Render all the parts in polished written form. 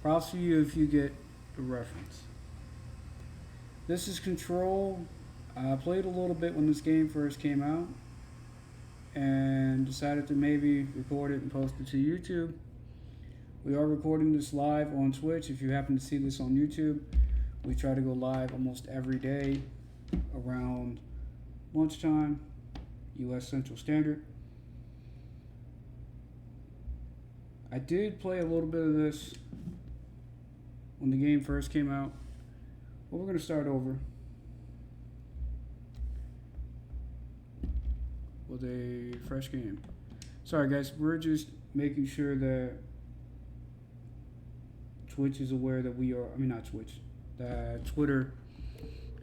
Props to you if you get the reference. This is Control. I played a little bit when this game first came out and decided to maybe record it and post it to YouTube. We are recording this live on Twitch. If you happen to see this on YouTube, we try to go live almost every day around lunchtime, U.S. Central Standard. I did play a little bit of this when the game first came out, but we're going to start over with a fresh game. Sorry guys, we're just making sure that Twitch is aware that we are, not Twitch, that Twitter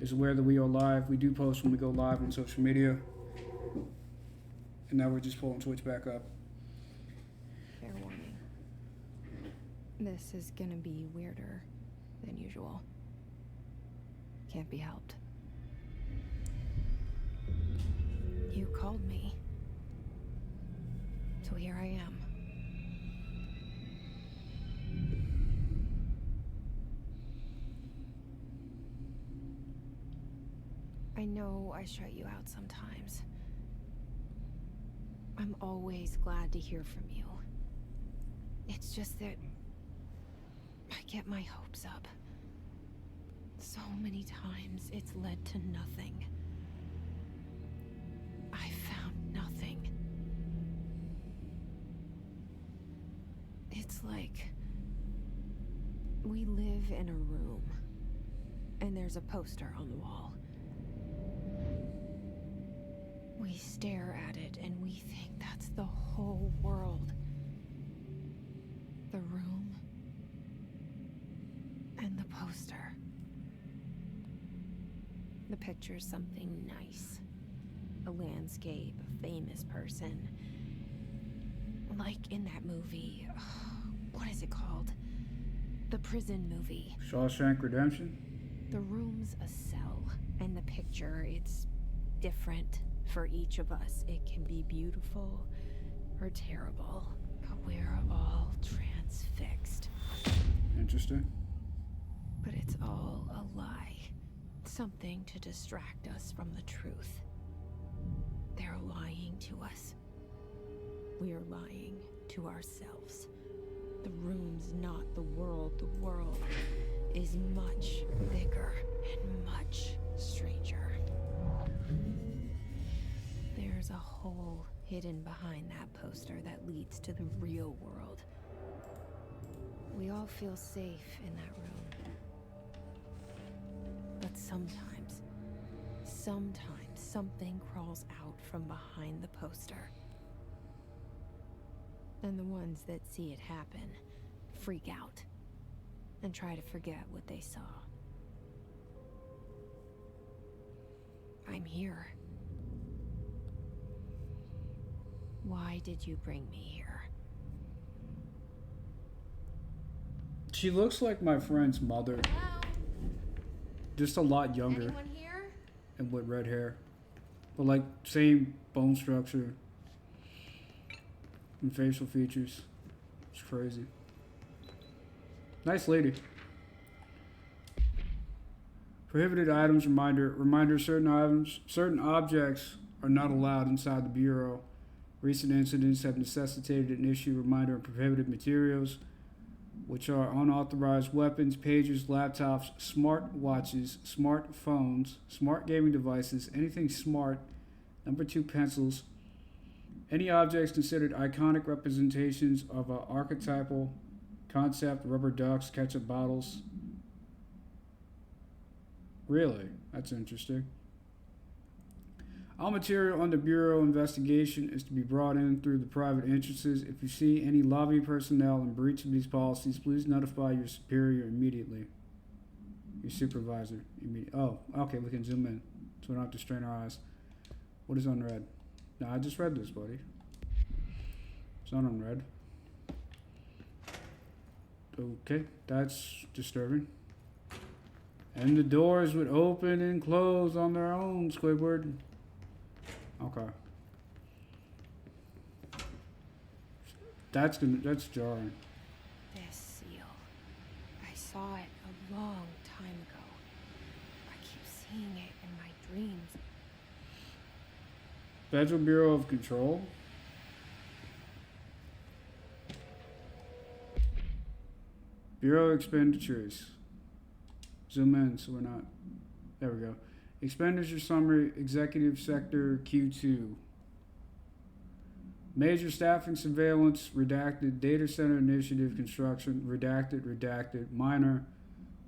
is aware that we are live. We do post when we go live on social media. And now we're just pulling Twitch back up. Fair warning. This is gonna be weirder than usual. Can't be helped. You called me. So here I am. I know I shut you out sometimes. I'm always glad to hear from you. It's just that I get my hopes up. So many times it's led to nothing. I found nothing. It's like we live in a room and there's a poster on the wall. We stare at it and we think that's the whole world. The room and the poster. The picture's something nice. A landscape, a famous person. Like in that movie, what is it called? The prison movie. Shawshank Redemption? The room's a cell, and the picture, it's different for each of us. It can be beautiful or terrible, but we're all transfixed. Interesting. But it's all a lie. Something to distract us from the truth. They're lying to us. We're lying to ourselves. The room's not the world. The world is much bigger and much stranger. There's a hole hidden behind that poster that leads to the real world. We all feel safe in that room. But sometimes something crawls out from behind the poster. And the ones that see it happen freak out and try to forget what they saw. I'm here. Why did you bring me here? She looks like my friend's mother. Hello? Just a lot younger. Anyone here? And with red hair. But like same bone structure and facial features. It's crazy. Nice lady. Prohibited items reminder. Reminder, certain objects are not allowed inside the Bureau. Recent incidents have necessitated an issue reminder of prohibited materials, which are unauthorized weapons, pagers, laptops, smart watches, smartphones, smart gaming devices, anything smart. Number 2, pencils. Any objects considered iconic representations of an archetypal concept, rubber ducks, ketchup bottles. Really? That's interesting. All material under Bureau investigation is to be brought in through the private entrances. If you see any lobby personnel in breach of these policies, please notify your superior immediately. Your supervisor immediately. Oh, okay, we can zoom in so we don't have to strain our eyes. What is unread? No, I just read this, buddy. It's not unread. Okay, that's disturbing. And the doors would open and close on their own, Squidward. Okay. That's jarring. This seal. saw it a long time ago. I keep seeing it in my dreams. Federal Bureau of Control. Bureau expenditures. Zoom in so we're not. There we go. Expenditure summary, executive sector Q2. Major staffing surveillance, redacted. Data center initiative construction, redacted. Minor.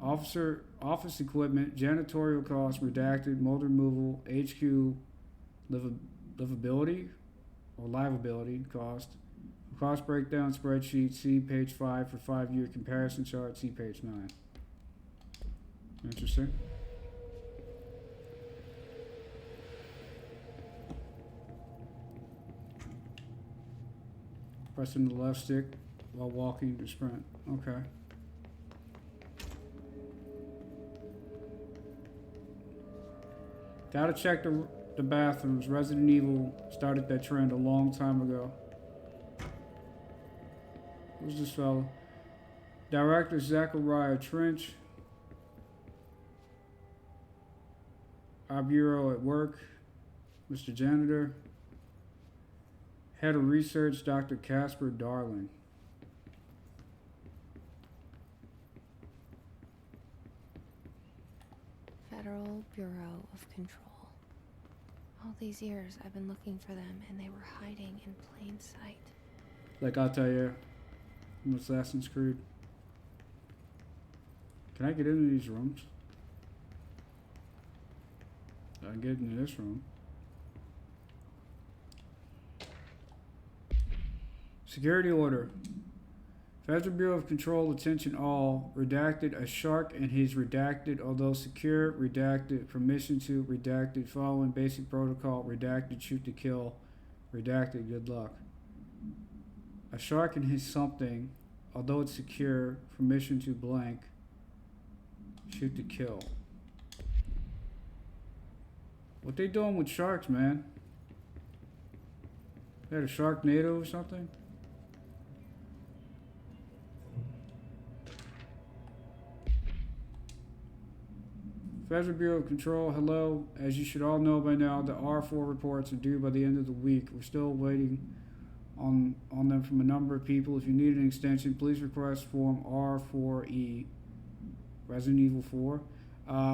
Office equipment, janitorial costs, redacted. Mold removal, HQ livability or livability cost. Cost breakdown spreadsheet, see page 5 for 5-year comparison chart, see page 9. Interesting. Pressing the left stick while walking to sprint. Okay. Gotta check the bathrooms. Resident Evil started that trend a long time ago. Who's this fella? Director Zachariah Trench. Our bureau at work. Mr. Janitor. Head of Research, Dr. Casper Darling. Federal Bureau of Control. All these years I've been looking for them and they were hiding in plain sight. Like Altair from Assassin's Creed. Can I get into these rooms? I can get into this room. Security order. Federal Bureau of Control, attention all. Redacted, a shark and his redacted, although secure, redacted, permission to, redacted, following basic protocol, redacted, shoot to kill, redacted, good luck. A shark and his something, although it's secure, permission to blank, shoot to kill. What they doing with sharks, man? They had a Sharknado or something? Federal Bureau of Control, hello. As you should all know by now, the R4 reports are due by the end of the week. We're still waiting on them from a number of people. If you need an extension, please request Form R4E, Resident Evil 4,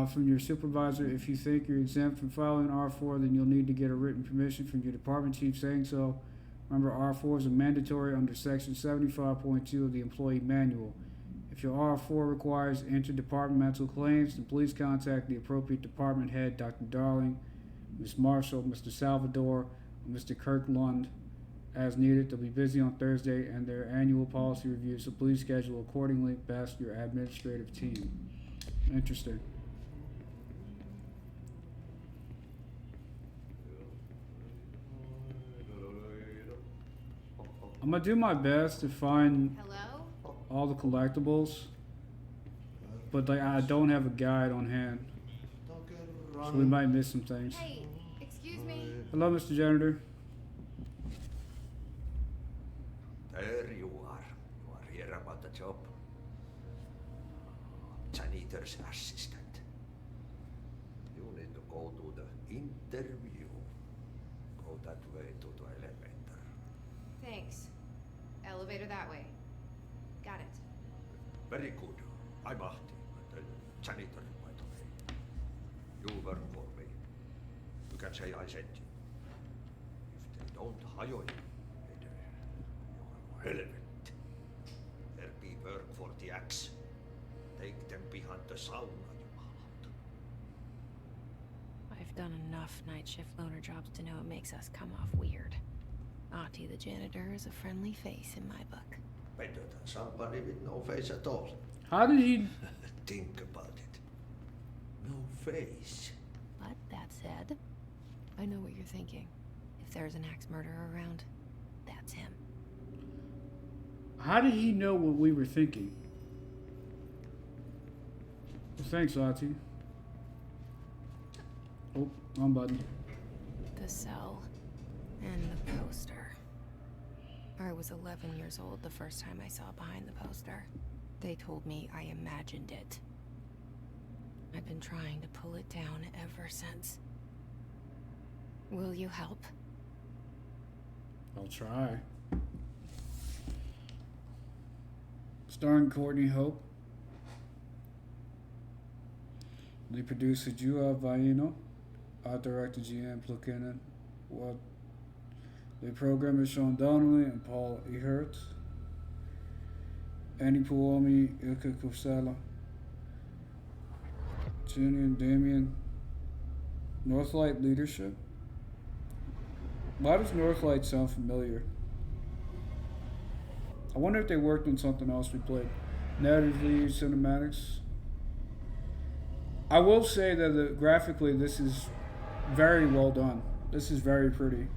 from your supervisor. If you think you're exempt from filing R4, then you'll need to get a written permission from your department chief saying so. Remember, R4 is a mandatory under Section 75.2 of the Employee Manual. If your R4 requires interdepartmental claims, then please contact the appropriate department head, Dr. Darling, Ms. Marshall, Mr. Salvador, or Mr. Kirkland, as needed. They'll be busy on Thursday and their annual policy review, so please schedule accordingly. Best, your administrative team. Interesting. I'm gonna do my best to find all the collectibles, but like I don't have a guide on hand, so we might miss some things. Hey, excuse me. Hello, Mr. Janitor. There you are. You are here about the job. Janitor's assistant. You need to go to the interview. Go that way to the elevator. Thanks. Elevator that way. Got it. Very good. I'm Ahti, the janitor, by the way. You work for me. You can say I sent you. If they don't hire you, then you are relevant. There be work for the axe. Take them behind the sauna, you malat. I've done enough night shift loner jobs to know it makes us come off weird. Ahti the janitor is a friendly face in my book. Better than somebody with no face at all. How did he? Think about it. No face. But that said, I know what you're thinking. If there's an axe murderer around, that's him. How did he know what we were thinking? Well, thanks, Ahti. Oh, wrong button. The cell and the poster. I was 11 years old the first time I saw behind the poster. They told me I imagined it. I've been trying to pull it down ever since. Will you help? I'll try. Starring Courtney Hope. The producer Jua Vaino. Art director GM Plukinen. Well, the programmer Sean Donnelly and Paul Ehert. Annie Puomi, Ilka Kusala. Jenny and Damien. Northlight Leadership. Why does Northlight sound familiar? I wonder if they worked on something else we played. Narrative lead, cinematics. I will say that graphically this is very well done. This is very pretty.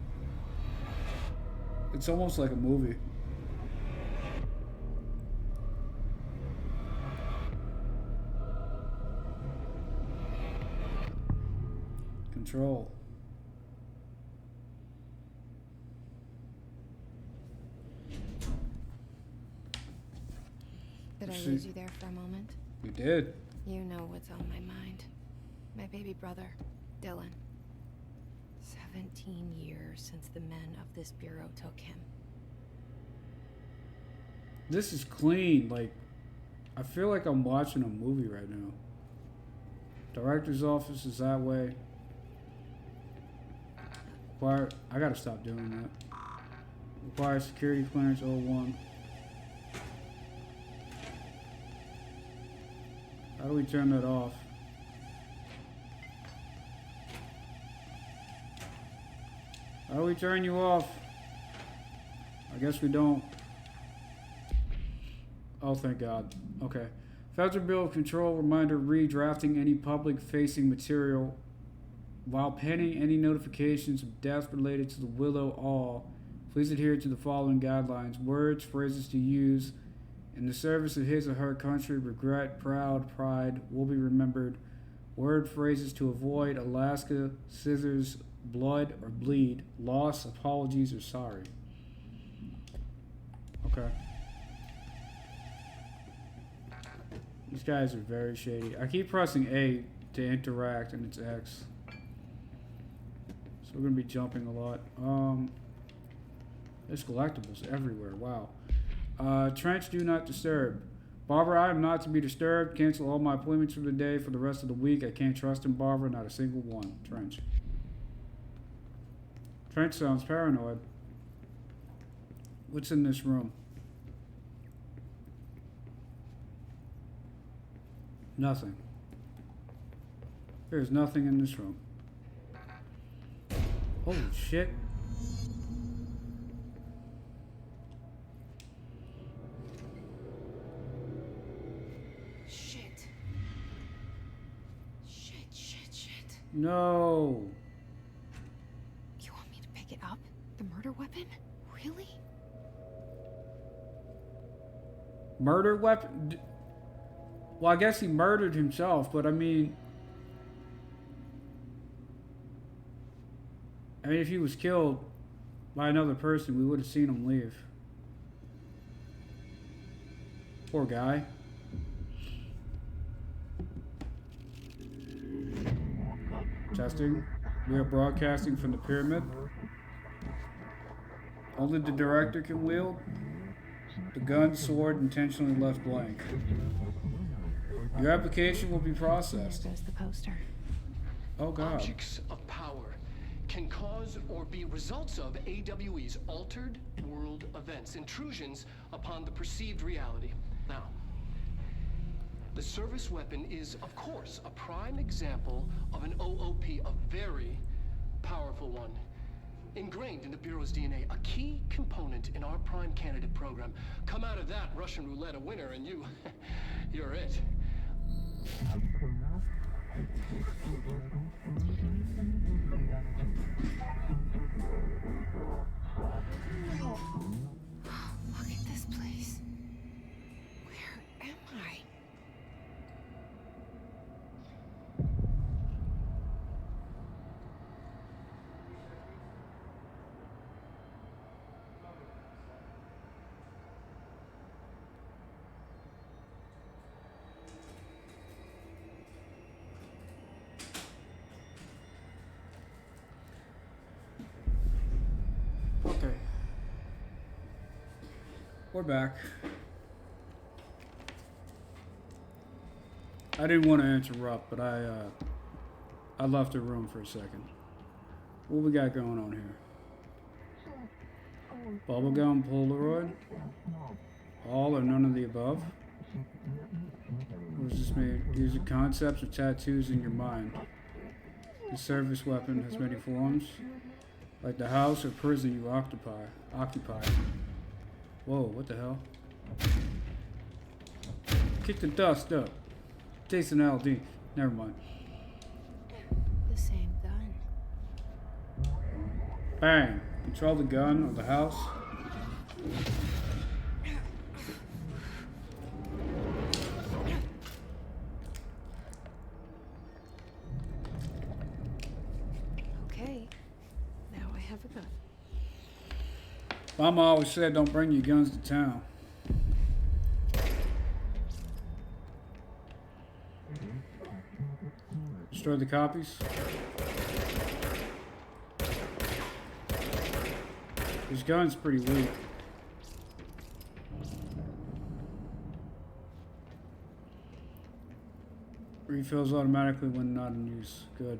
It's almost like a movie. Control. Did I See- lose you there for a moment? You did. You know what's on my mind. My baby brother, Dylan. 17 years since the men of this bureau took him. This is clean. Like, I feel like I'm watching a movie right now. Director's office is that way. I gotta stop doing that. Require security clearance 01. How do we turn that off? How do we turn you off? I guess we don't. Oh, thank God. Okay. Federal Bureau of Control reminder redrafting any public-facing material while pending any notifications of death related to the Willow All. Please adhere to the following guidelines. Words, phrases to use in the service of his or her country: regret, proud, pride, will be remembered. Word, phrases to avoid: Alaska, scissors, blood or bleed, loss, apologies, or sorry. Okay. These guys are very shady. I keep pressing A to interact and it's X. So we're gonna be jumping a lot. There's collectibles everywhere. Wow. Trench, do not disturb. Barbara, I am not to be disturbed. Cancel all my appointments for the day for the rest of the week. I can't trust him, Barbara. Not a single one. Trench. Trench sounds paranoid. What's in this room? Nothing. There's nothing in this room. Holy shit. Shit. Shit. No. You want me to pick it up? The murder weapon? Really? Murder weapon? Well, I guess he murdered himself, but I mean, if he was killed by another person, we would have seen him leave. Poor guy. Testing. We are broadcasting from the pyramid. Only the director can wield. The gun, sword, intentionally left blank. Your application will be processed. There goes the poster. Oh God. Objects of power can cause or be results of AWE's altered world events, intrusions upon the perceived reality. Now, the service weapon is, of course, a prime example of an OOP, a very powerful one. Ingrained in the Bureau's DNA, a key component in our prime candidate program. Come out of that Russian roulette a winner and you're it. Look at this place. Where am I? We're back. I didn't want to interrupt, but I left the room for a second. What we got going on here? Bubblegum Polaroid? All or none of the above? What does this mean? These are concepts or tattoos in your mind. The service weapon has many forms, like the house or prison you occupy. Whoa, what the hell? Kick the dust up. Jason Aldean. Never mind. The same gun. Bang. Control the gun or the house. Okay. Now I have a gun. Mama always said don't bring your guns to town. Destroy the copies. This gun's pretty weak. Refills automatically when not in use. Good.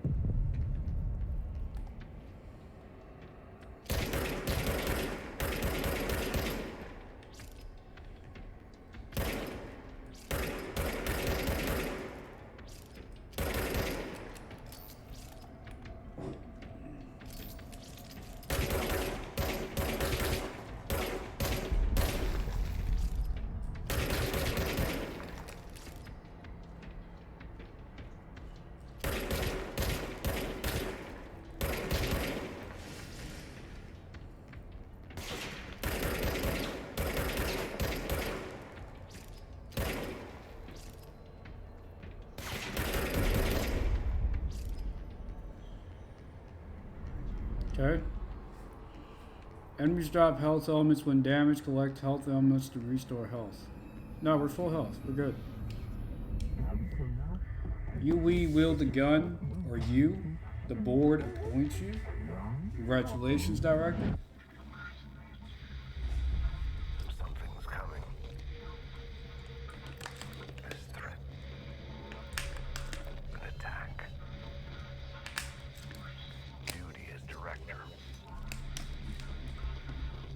Okay. Enemies drop health elements when damaged. Collect health elements to restore health. No, we're full health. We're good. You wield the gun, or you, the board appoints you. Congratulations, Director. Something's coming. This threat. An attack. Duty as director.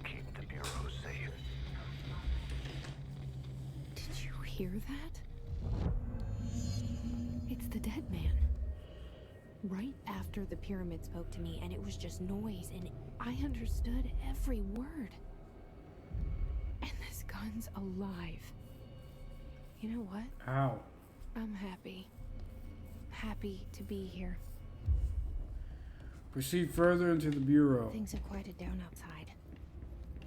Keep the Bureau safe. Did you hear that? It's the dead man. Right after the pyramid spoke to me, and it was just noise, and I understood every word. And this gun's alive. You know what? Ow. I'm happy. Happy to be here. Proceed further into the Bureau. Things have quieted down outside.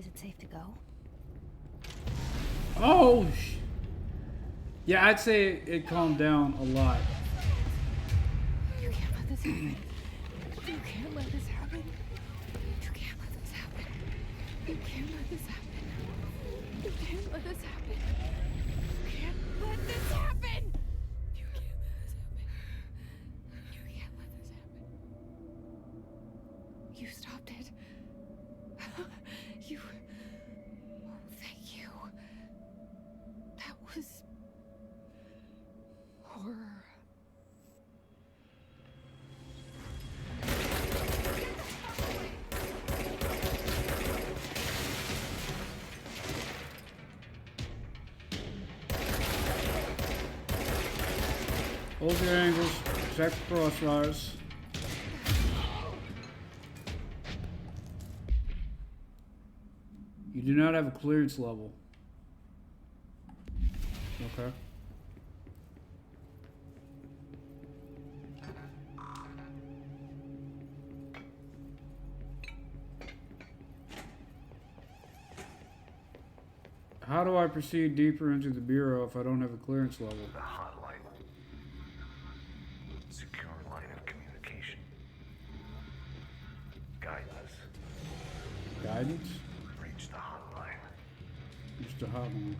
Is it safe to go? Oh! Yeah, I'd say it calmed down a lot. You can't let this happen. You can't let this happen. You can't let this happen. You can't let this happen. You can't let this happen. You can't let this happen. You can't let this happen. You can't let this happen. You stopped it. You. Oh, thank you. That was horror. Hold your angles. Check the crossfires. You do not have a clearance level. Okay. How do I proceed deeper into the Bureau if I don't have a clearance level? The hotline. Secure line of communication. Guidance. Guidance? Reach the hotline. Just a hotline.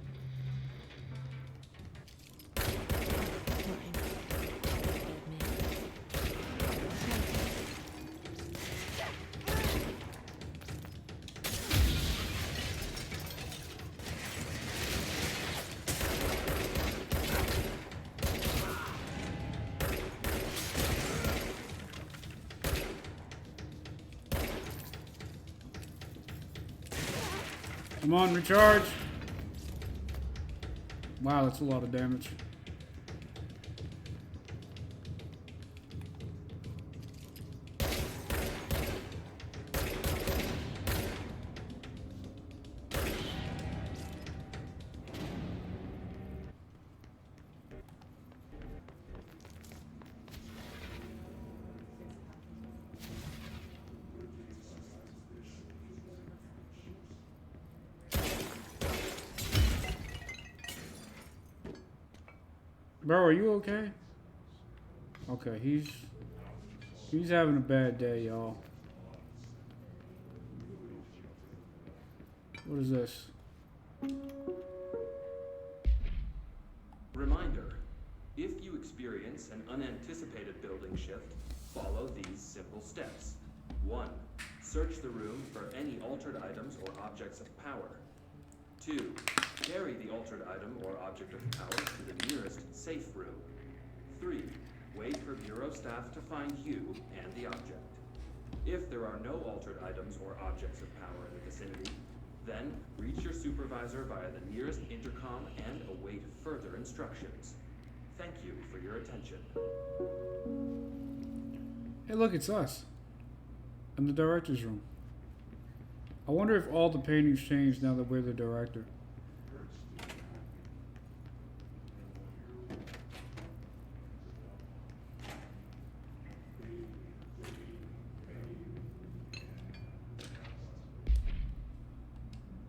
Come on, recharge. Wow, that's a lot of damage. Bro, are you okay? Okay, he's having a bad day, y'all. What is this? Reminder, if you experience an unanticipated building shift, follow these simple steps. 1. Search the room for any altered items or objects of power. 2. Carry the altered item or object of power to the nearest safe room. 3. Wait for Bureau staff to find you and the object. If there are no altered items or objects of power in the vicinity, then reach your supervisor via the nearest intercom and await further instructions. Thank you for your attention. Hey, look, it's us. In the director's room. I wonder if all the paintings changed now that we're the director.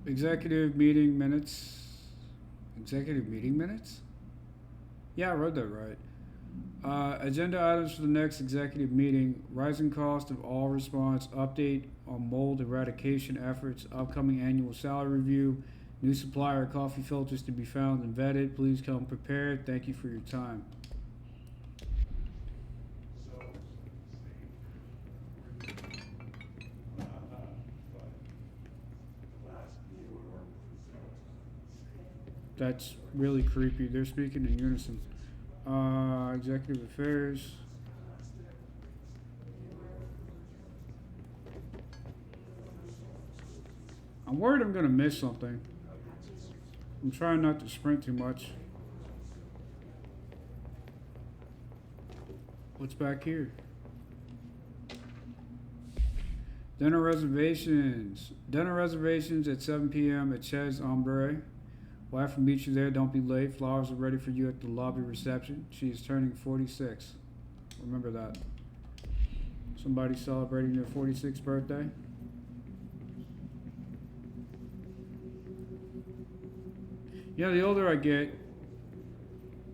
Executive meeting minutes. Executive meeting minutes? Yeah, I read that right. Agenda items for the next executive meeting: rising cost of all response, update on mold eradication efforts, upcoming annual salary review, new supplier of coffee filters to be found and vetted. Please come prepared. Thank you for your time. That's really creepy. They're speaking in unison. Executive affairs. I'm worried I'm gonna miss something. I'm trying not to sprint too much. What's back here? Dinner reservations. Dinner reservations at 7 p.m. at Chez Ombre. Wife will meet you there. Don't be late. Flowers are ready for you at the lobby reception. She is turning 46. Remember that. Somebody celebrating their 46th birthday. You know, the older I get,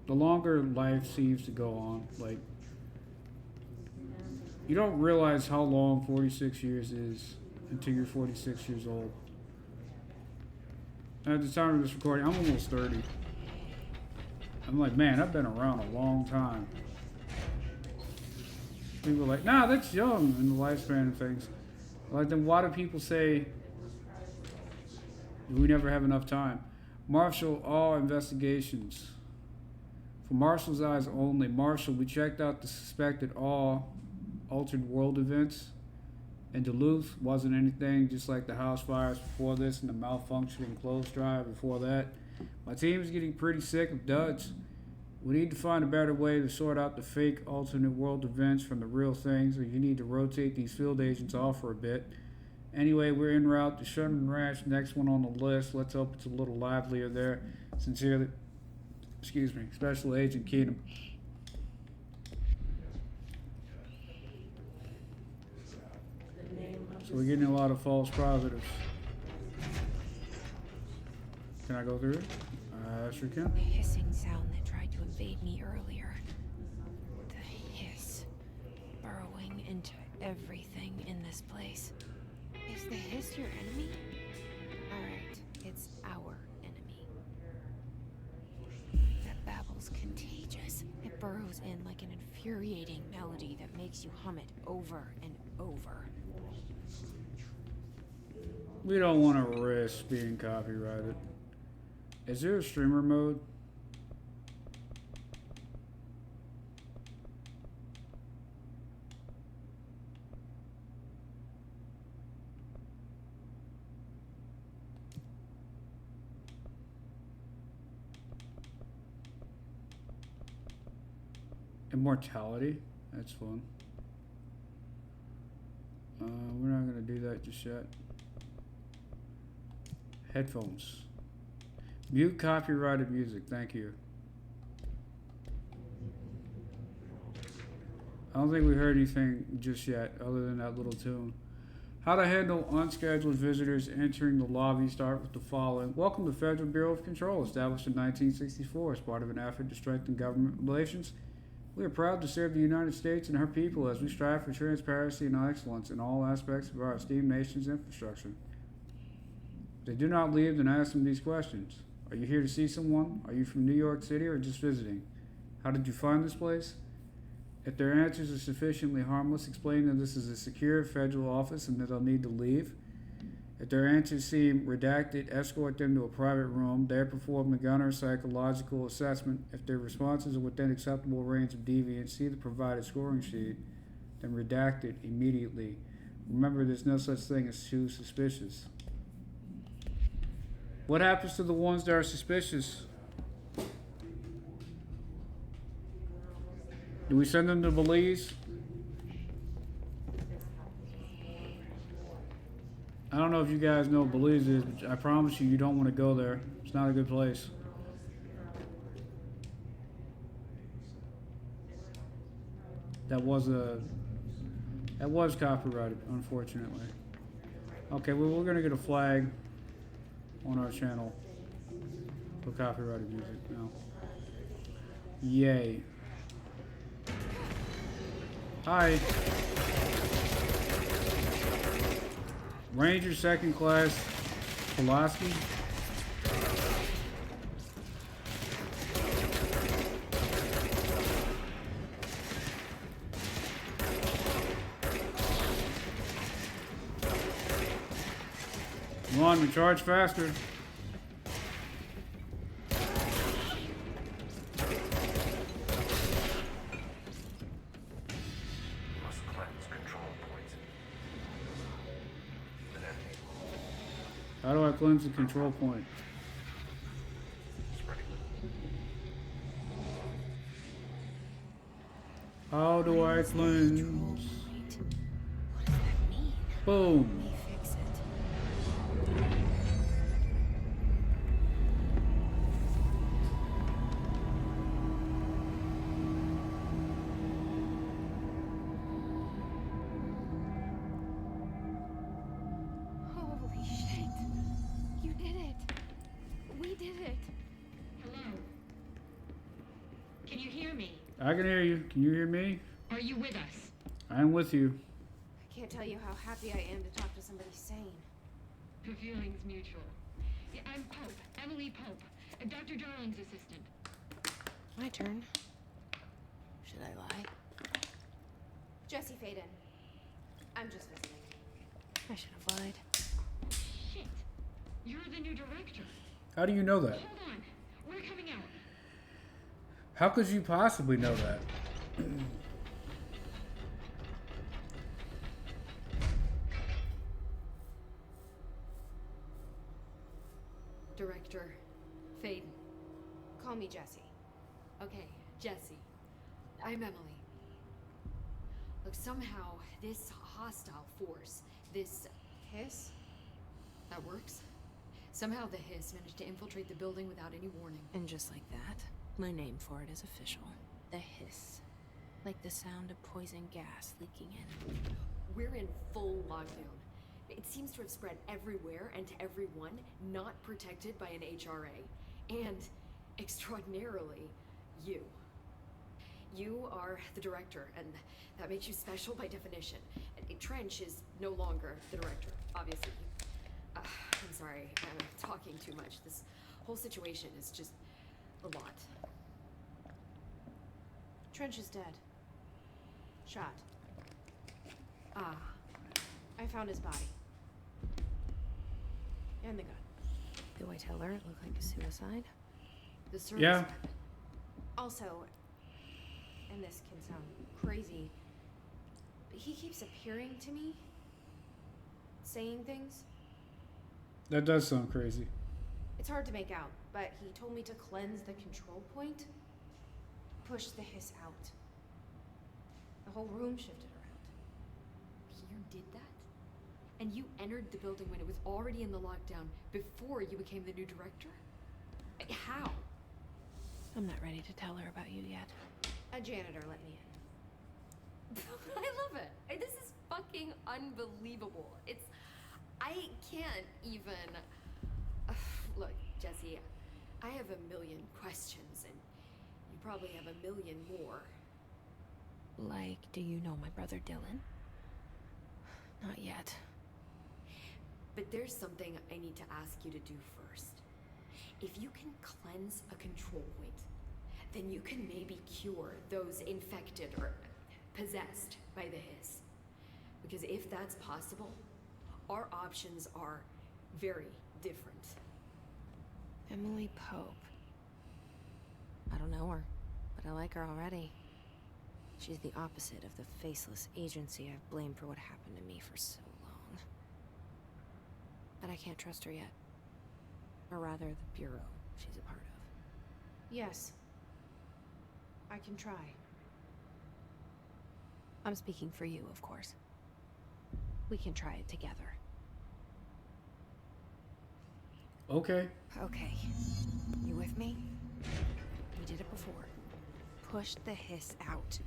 the longer life seems to go on. Like, you don't realize how long 46 years is until you're 46 years old. At the time of this recording, I'm almost 30. I'm like, man, I've been around a long time. People are like, nah, that's young in the lifespan of things. Like, then why do people say we never have enough time? Marshal all investigations. For Marshal's eyes only. Marshal, we checked out the suspected all altered world events. In Duluth, wasn't anything, just like the house fires before this and the malfunctioning clothes drive before that. My team is getting pretty sick of duds. We need to find a better way to sort out the fake alternate world events from the real things, or you need to rotate these field agents off for a bit. Anyway, we're en route to Sherman Ranch, next one on the list. Let's hope it's a little livelier there. Sincerely, Special Agent Keenum. So we're getting a lot of false positives. Can I go through it? I sure can. The hissing sound that tried to invade me earlier. The hiss. Burrowing into everything in this place. Is the hiss your enemy? Alright, it's our enemy. That babble's contagious. It burrows in like an infuriating melody that makes you hum it over and over. We don't want to risk being copyrighted. Is there a streamer mode? Immortality. That's fun. We're not gonna do that just yet. Headphones. Mute copyrighted music. Thank you. I don't think we heard anything just yet other than that little tune. How to handle unscheduled visitors entering the lobby. Start with the following. Welcome to Federal Bureau of Control, established in 1964 as part of an effort to strengthen government relations. We are proud to serve the United States and her people as we strive for transparency and excellence in all aspects of our esteemed nation's infrastructure. If they do not leave, then ask them these questions. Are you here to see someone? Are you from New York City or just visiting? How did you find this place? If their answers are sufficiently harmless, explain that this is a secure federal office and that they'll need to leave. If their answers seem redacted, escort them to a private room. There perform the gunner psychological assessment. If their responses are within acceptable range of deviance, see the provided scoring sheet, then redact it immediately. Remember, there's no such thing as too suspicious. What happens to the ones that are suspicious? Do we send them to Belize? I don't know if you guys know what Belize is, but I promise you, you don't want to go there. It's not a good place. That was copyrighted, unfortunately. Okay, well, we're gonna get a flag on our channel for copyrighted music now. Yay. Hi. Ranger second class Pulaski. Come on, recharge faster. Must cleanse control points. Then How do I cleanse the control point? spreading. How do I cleanse? Control point. What does that mean? Boom. Let me fix it. Holy shit. You did it. We did it. Hello? Can you hear me? I can hear you. Can you hear me? Are you with us? I am with you. I can't tell you how happy I am to talk to somebody sane. The feeling's mutual. Yeah, I'm Pope, Emily Pope, Dr. Darling's assistant. My turn. Should I lie? Jesse Faden. I'm just visiting. I should have lied. Shit. You're the new director. How do you know that? Hold on. We're coming out. How could you possibly know that? Director Faden. Call me Jesse. Okay, Jesse. I'm Emily. Look, somehow this hostile force, this Hiss? that works. Somehow the Hiss managed to infiltrate the building without any warning. And just like that, my name for it is official. The hiss. Like the sound of poison gas leaking in. We're in full lockdown. It seems to have spread everywhere and to everyone not protected by an HRA. And, extraordinarily, you. You are the director, and that makes you special by definition. And Trench is no longer the director, obviously. I'm sorry, I'm talking too much. This whole situation is just a lot. Trench is dead. Shot. Ah, I found his body. And the gun. Do I tell her it looked like a suicide? the service Yeah. weapon. Also, and this can sound crazy, but he keeps appearing to me, saying things. That does sound crazy. It's hard to make out, but he told me to cleanse the control point, push the hiss out. The whole room shifted around. You did that? And you entered the building when it was already in the lockdown before you became the new director? How? I'm not ready to tell her about you yet. A janitor let me in. I love it. This is fucking unbelievable. I can't even. Look, Jesse, I have a million questions, and you probably have a million more. Like, do you know my brother Dylan? Not yet. But there's something I need to ask you to do first. If you can cleanse a control point, then you can maybe cure those infected or possessed by the hiss. Because if that's possible, our options are very different. Emily Pope. I don't know her, but I like her already. She's the opposite of the faceless agency I've blamed for what happened to me for so long. But I can't trust her yet. Or rather, the Bureau she's a part of. Yes. I can try. I'm speaking for you, of course. We can try it together. Okay. Okay. You with me? We did it before. Push the hiss out.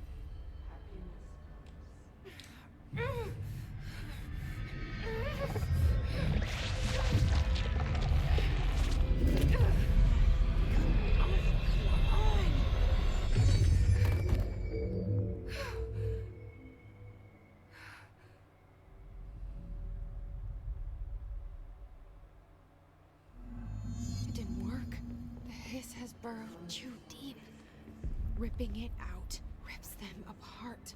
It didn't work. The hiss has burrowed too deep. Ripping it out rips them apart.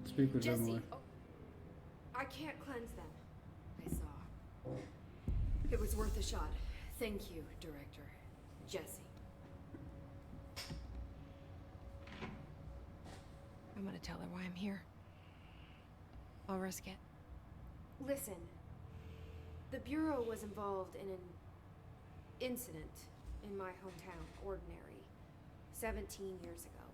Speak with Jesse, Emily. I can't cleanse them. I saw. It was worth a shot. Thank you, Director. Jesse. I'm gonna tell her why I'm here. I'll risk it. Listen. The Bureau was involved in an incident in my hometown, Ordinary, 17 years ago.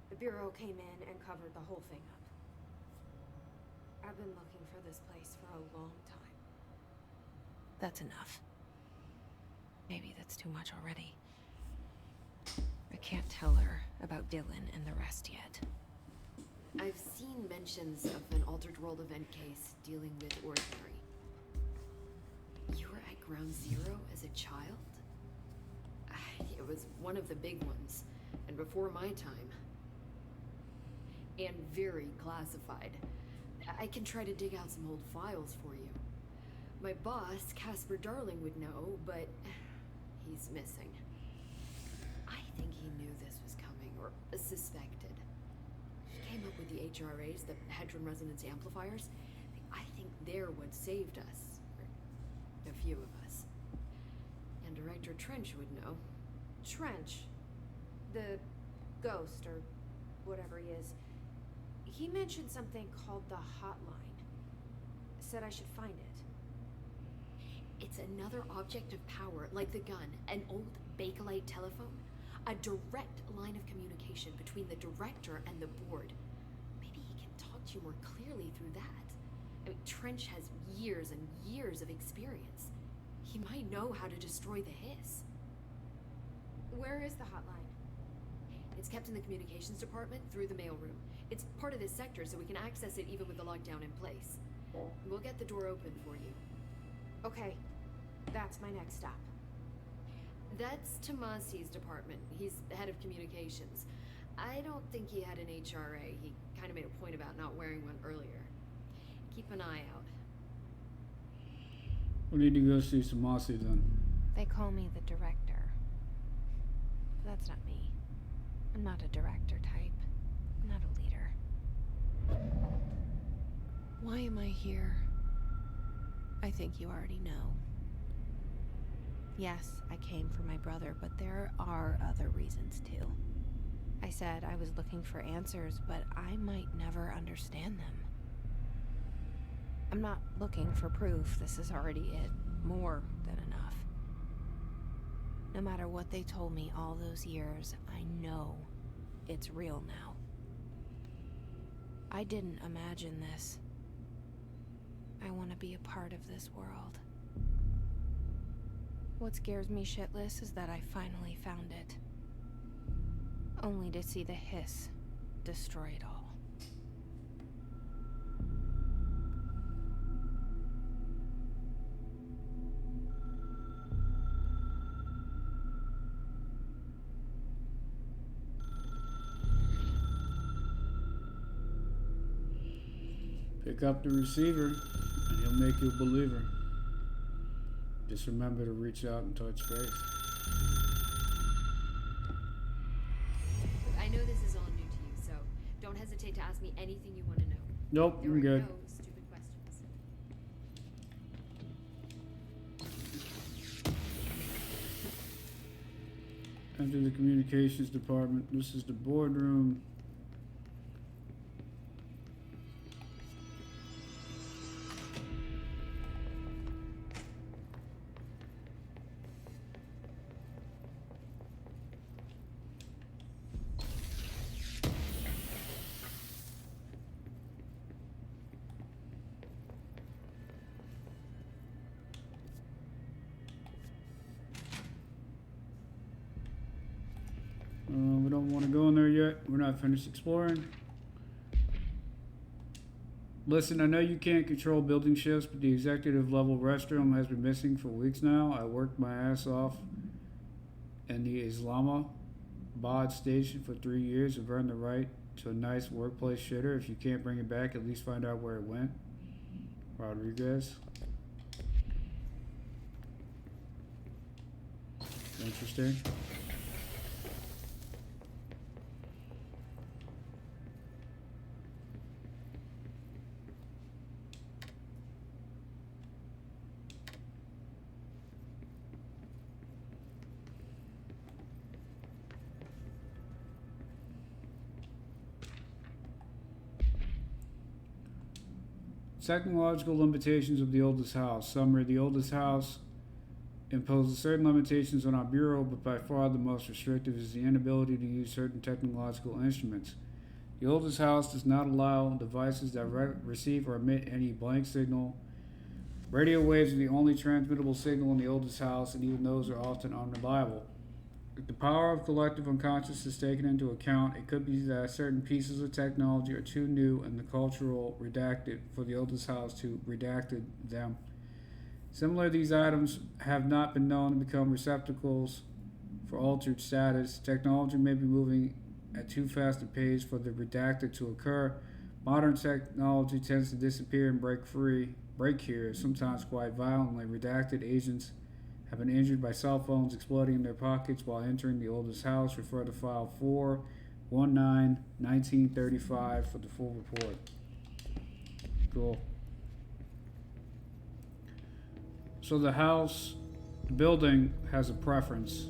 The Bureau came in and covered the whole thing up. I've been looking for this place for a long time. That's enough. Maybe that's too much already. I can't tell her about Dylan and the rest yet. I've seen mentions of an Altered World event case dealing with Ordinary. You were at Ground Zero as a child? It was one of the big ones, and before my time. And very classified. I can try to dig out some old files for you. My boss, Casper Darling, would know, but he's missing. I think he knew this was coming, or suspected. He came up with the HRAs, the Hedron Resonance Amplifiers. I think they're what saved us. Or a few of us. And Director Trench would know. Trench, the ghost, or whatever he is, he mentioned something called the Hotline. Said I should find it. It's another object of power, like the gun, an old Bakelite telephone. A direct line of communication between the director and the board. Maybe he can talk to you more clearly through that. I mean, Trench has years and years of experience. He might know how to destroy the hiss. Where is the hotline? It's kept in the communications department through the mailroom. It's part of this sector, so we can access it even with the lockdown in place. We'll get the door open for you. Okay, that's my next stop. That's Tomasi's department. He's the head of communications. I don't think he had an HRA. He kind of made a point about not wearing one earlier. Keep an eye out. We need to go see Tomasi then. They call me the director. But that's not me. I'm not a director type. I'm not a leader. Why am I here? I think you already know. Yes, I came for my brother, but there are other reasons too. I said I was looking for answers, but I might never understand them. I'm not looking for proof. This is already it. More than enough. No matter what they told me all those years, I know it's real now. I didn't imagine this. I want to be a part of this world. What scares me shitless is that I finally found it. Only to see the hiss destroy it all. Pick up the receiver, and he'll make you a believer. Just remember to reach out and touch faith. Look, I know this is all new to you, so don't hesitate to ask me anything you want to know. Nope, There I'm are good. no stupid questions. Enter the communications department. This is the boardroom. We don't want to go in there yet. We're not finished exploring. Listen, I know you can't control building shifts, but the executive level restroom has been missing for weeks now. I worked my ass off in the Islamabad station for 3 years. I've earned the right to a nice workplace shitter. If you can't bring it back, at least find out where it went. Rodriguez. Interesting. Technological limitations of the oldest house. Summary: the oldest house imposes certain limitations on our bureau, but by far the most restrictive is the inability to use certain technological instruments. The oldest house does not allow devices that receive or emit any blank signal. Radio waves are the only transmittable signal in the oldest house, and even those are often unreliable. If the power of collective unconscious is taken into account, it could be that certain pieces of technology are too new and the cultural redacted for the oldest house to redacted them. Similar, these items have not been known to become receptacles for altered status. Technology may be moving at too fast a pace for the redacted to occur. Modern technology tends to disappear and break here, sometimes quite violently. Redacted agents have been injured by cell phones exploding in their pockets while entering the oldest house. Refer to file 419-1935 for the full report. Cool. So the house, the building has a preference.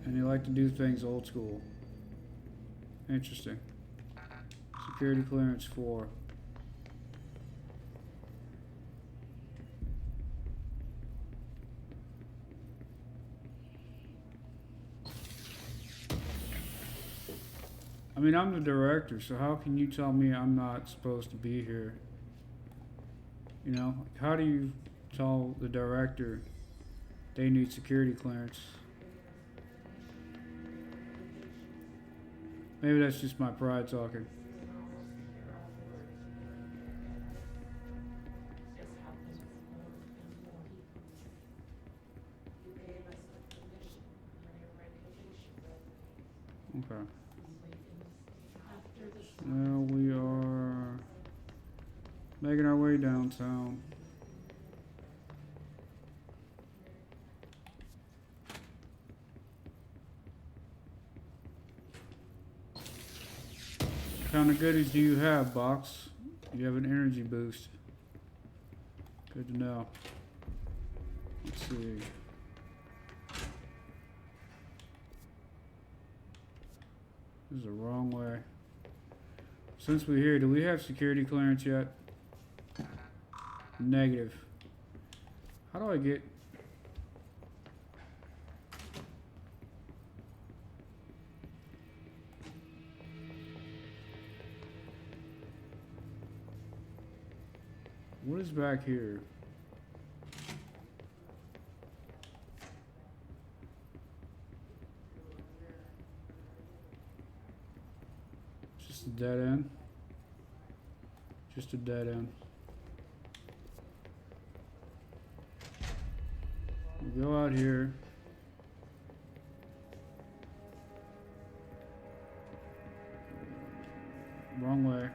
And they like to do things old school. Interesting. Security clearance 4. I mean, I'm the director, so how can you tell me I'm not supposed to be here? You know, how do you tell the director they need security clearance? Maybe that's just my pride talking. Okay. Now we are making our way downtown. What kind of goodies do you have, Box? You have an energy boost. Good to know. Let's see. This is the wrong way. Since we're here, do we have security clearance yet? Negative. How do I get What is back here? Just a dead end. Just a dead end. We go out here. Wrong way.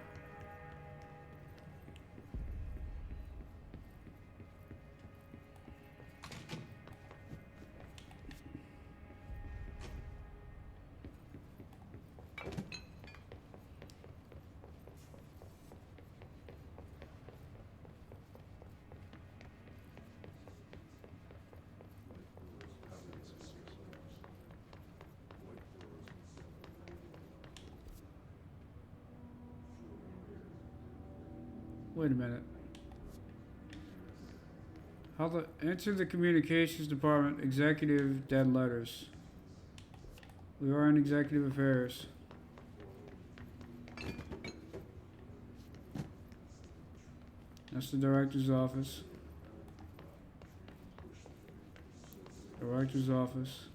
Wait a minute. How the enter the communications department, executive, dead letters. We are in executive affairs. That's the director's office. Director's office.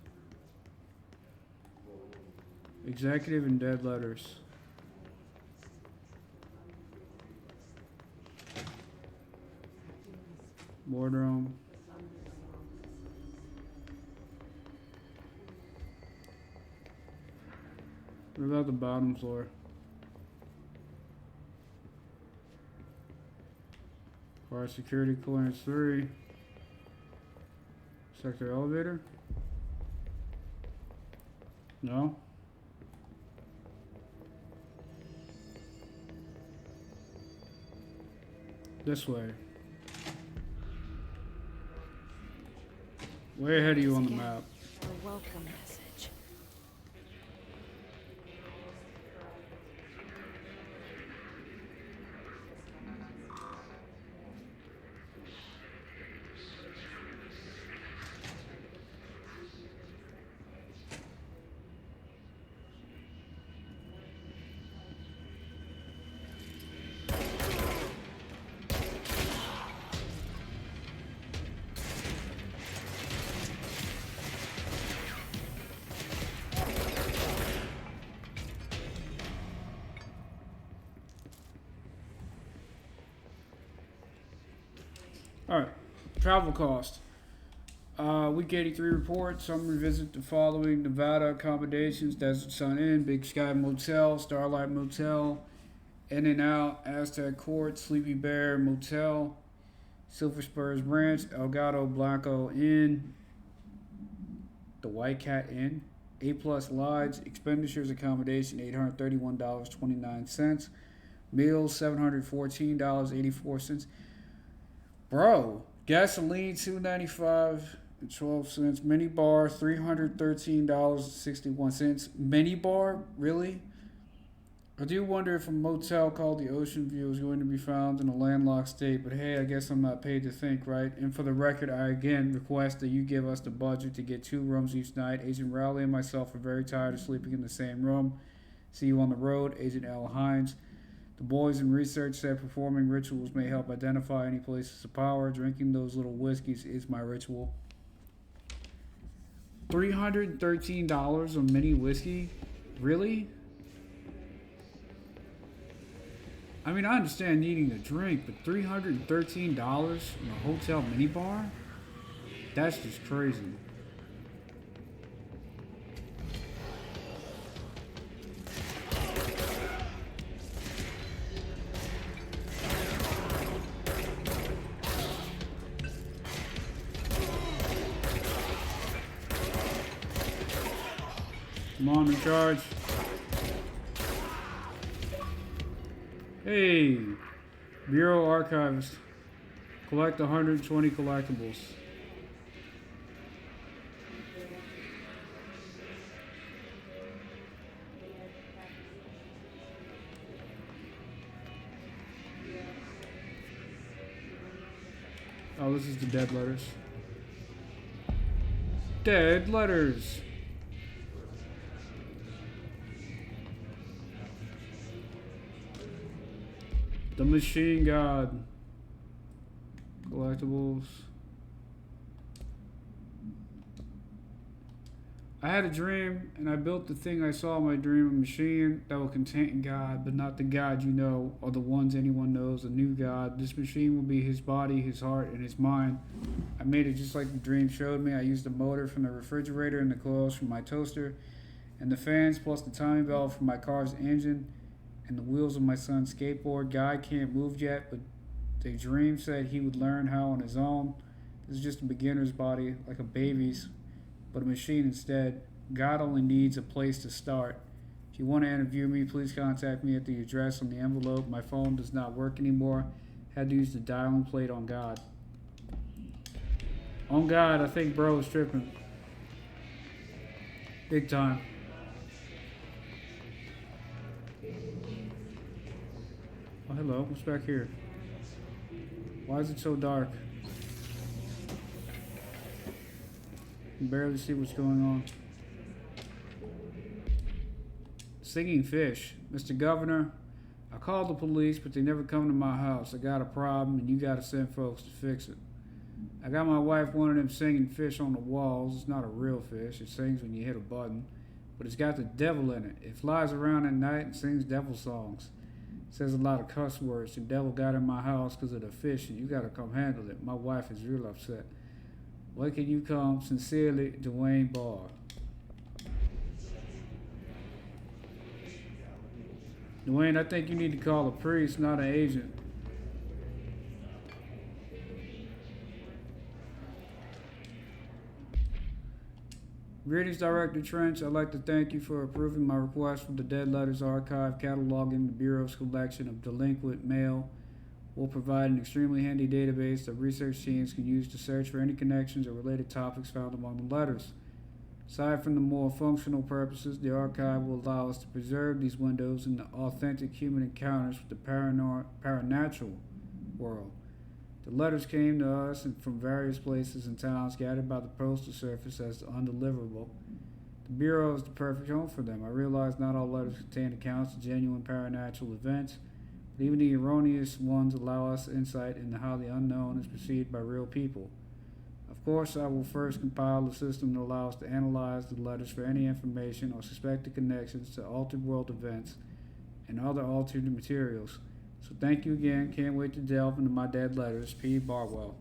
Executive and dead letters. Boardroom. What about the bottom floor? Fire security clearance 3. Sector elevator? No? This way. Way ahead of you on the map. A welcome message. Alright, travel cost. Week 83 report. Some revisit the following: Nevada accommodations, Desert Sun Inn, Big Sky Motel, Starlight Motel, In and Out, Aztec Court, Sleepy Bear Motel, Silver Spurs Ranch, El Gato Blanco Inn, the White Cat Inn, A Plus Lodge. Expenditures accommodation $831.29. Meals $714.84. Bro, gasoline $2.95.12. Mini bar $313.61. Mini bar, really? I do wonder if a motel called the Ocean View is going to be found in a landlocked state, but hey, I guess I'm not paid to think, right? And for the record, I again request that you give us the budget to get 2 rooms each night. Agent Rowley and myself are very tired of sleeping in the same room. See you on the road. Agent Al Hines. The boys in research said performing rituals may help identify any places of power. Drinking those little whiskeys is my ritual. $313 on mini whiskey? Really? I mean, I understand needing a drink, but $313 in a hotel mini bar? That's just crazy. Come on, in charge. Hey, Bureau Archivist. Collect 120 collectibles. Oh, this is the dead letters. Dead letters. The Machine God. collectibles. I had a dream, and I built the thing I saw in my dream, a machine that will contain God, but not the God you know, or the ones anyone knows, a new God. This machine will be his body, his heart, and his mind. I made it just like the dream showed me. I used the motor from the refrigerator and the coils from my toaster, and the fans, plus the timing belt from my car's engine, and the wheels of my son's skateboard. God can't move yet, but the dream said he would learn how on his own. This is just a beginner's body, like a baby's, but a machine instead. God only needs a place to start. If you want to interview me, please contact me at the address on the envelope. My phone does not work anymore. Had to use the dialing plate on God. On God, I think bro is tripping. Big time. Oh, hello. What's back here? Why is it so dark? I can barely see what's going on. Singing fish. Mr. Governor, I called the police, but they never come to my house. I got a problem, and you gotta send folks to fix it. I got my wife one of them singing fish on the walls. It's not a real fish. It sings when you hit a button. But it's got the devil in it. It flies around at night and sings devil songs. It says a lot of cuss words. The devil got in my house because of the fish, and you gotta come handle it. My wife is real upset. When can you come? Sincerely, Dwayne Barr. Dwayne, I think you need to call a priest, not an agent. Greetings, Director Trench. I'd like to thank you for approving my request for the Dead Letters Archive, cataloging the Bureau's collection of delinquent mail. Will provide an extremely handy database that research teams can use to search for any connections or related topics found among the letters. Aside from the more functional purposes, the archive will allow us to preserve these windows into authentic human encounters with the paranatural world. The letters came to us from various places and towns gathered by the postal service as undeliverable. The Bureau is the perfect home for them. I realize not all letters contain accounts of genuine paranatural events, but even the erroneous ones allow us insight into how the unknown is perceived by real people. Of course, I will first compile a system that allows us to analyze the letters for any information or suspected connections to altered world events and other altered materials. So thank you again. Can't wait to delve into my dead letters. P. Bartwell.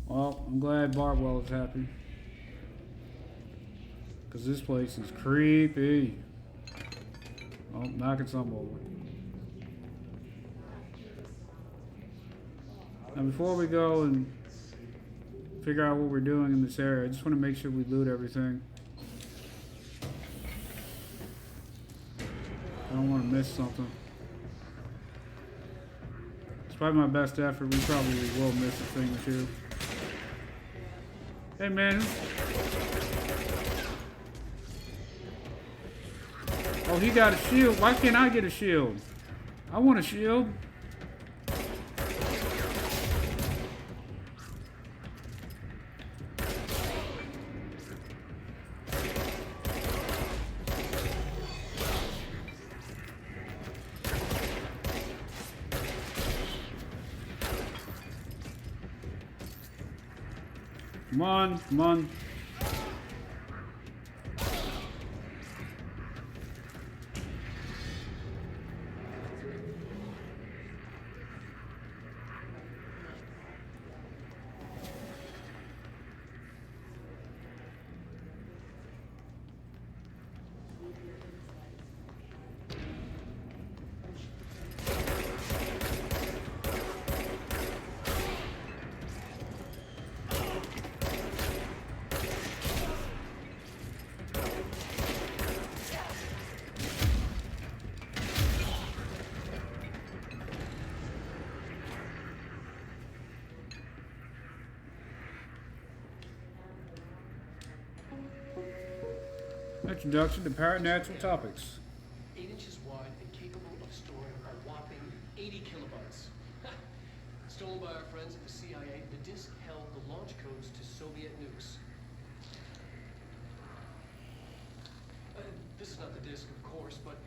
Well, I'm glad Bartwell is happy, because this place is creepy. Oh, knocking something over. Now before we go and figure out what we're doing in this area, I just want to make sure we loot everything. I don't want to miss something. Despite my best effort, we probably will miss a thing or two. Hey man. Oh, he got a shield. Why can't I get a shield? I want a shield. Come on, come on. Introduction to paranatural topics. 8 inches wide and capable of storing a whopping 80 kilobytes. Stolen by our friends at the CIA, the disk held the launch codes to Soviet nukes. This is not the disk, of course, but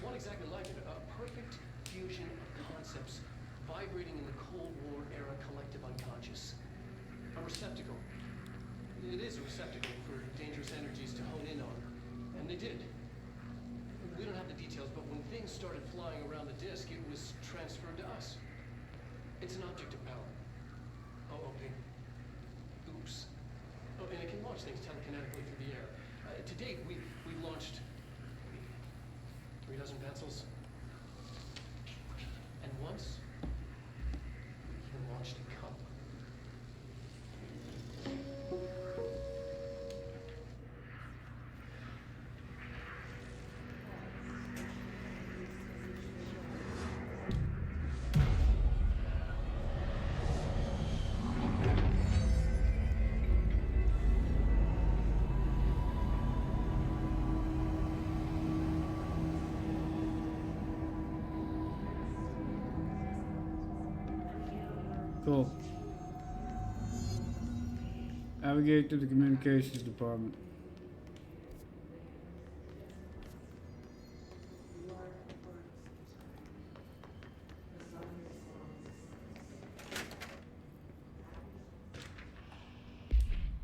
one exactly like it. A perfect fusion of concepts vibrating in the Cold War era collective unconscious. A receptacle. It is a receptacle for dangerous energies to hone in on. And they did. We don't have the details, but when things started flying around the disk, it was transferred to us. It's an object of power. Oh, okay. Oops. Oh, and it can launch things telekinetically through the air. To date, we've launched 3 dozen pencils. And once, we even launched a cup. Cool. Navigate to the communications department.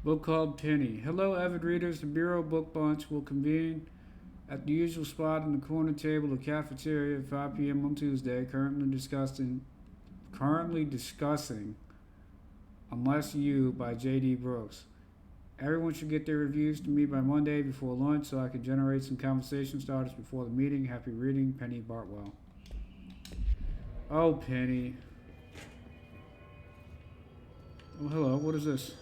Book called Penny. Hello, avid readers. The Bureau Book Bunch will convene at the usual spot in the corner table of the cafeteria at 5 p.m. on Tuesday. Currently discussing Unless You by J.D. Brooks. Everyone should get their reviews to me by Monday before lunch so I can generate some conversation starters before the meeting. Happy reading, Penny Bartwell. Oh, Penny. Oh, hello. What is this?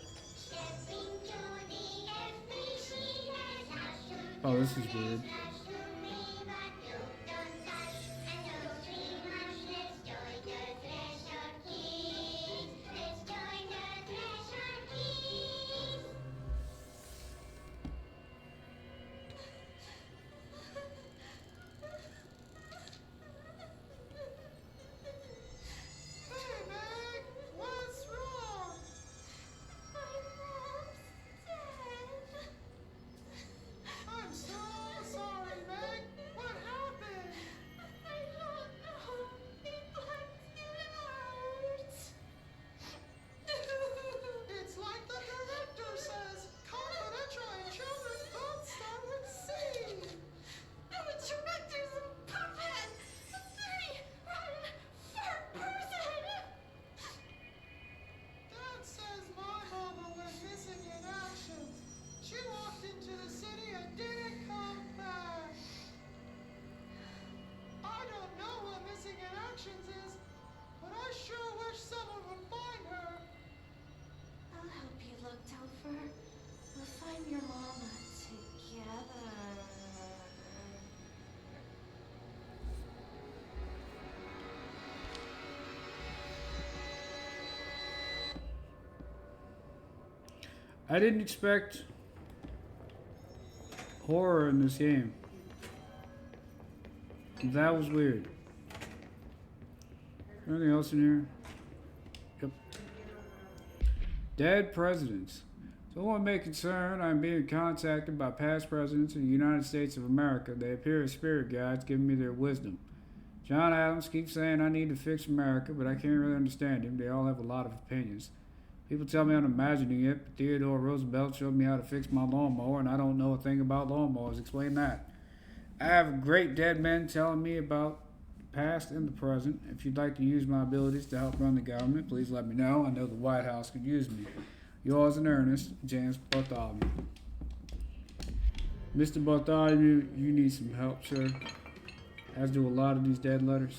Oh, this is weird. I didn't expect horror in this game. That was weird. Anything else in here? Yep. Dead presidents. Someone may concern I'm being contacted by past presidents of the United States of America. They appear as spirit guides giving me their wisdom. John Adams keeps saying I need to fix America, but I can't really understand him. They all have a lot of opinions. People tell me I'm imagining it, but Theodore Roosevelt showed me how to fix my lawnmower, and I don't know a thing about lawnmowers. Explain that. I have great dead men telling me about the past and the present. If you'd like to use my abilities to help run the government, please let me know. I know the White House could use me. Yours in earnest, James Bartholomew. Mr. Bartholomew, you need some help, sir. As do a lot of these dead letters.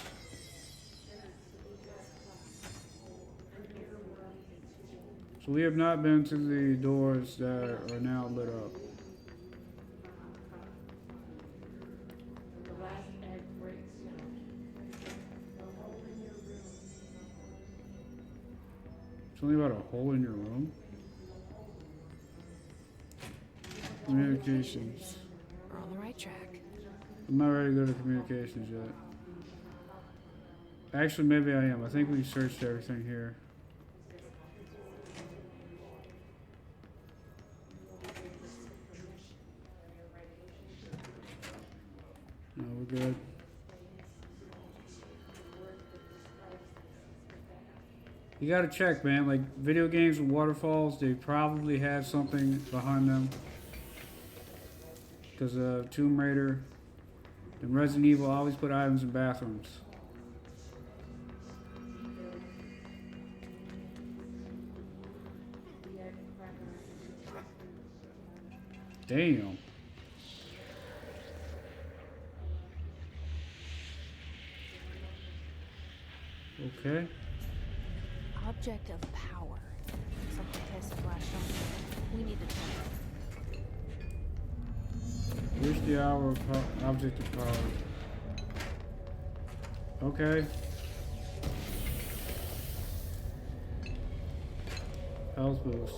So we have not been to the doors that are now lit up. It's only about a hole in your room. Communications. We're on the right track. I'm not ready to go to communications yet. Actually, maybe I am. I think we searched everything here. No, we're good. You gotta check, man. Like, video games with waterfalls, they probably have something behind them. Because Tomb Raider and Resident Evil always put items in bathrooms. Damn. Okay. Object of power. Something Tess flashed on me. We need to talk. Here's the hour of object of power. Okay. Health boost.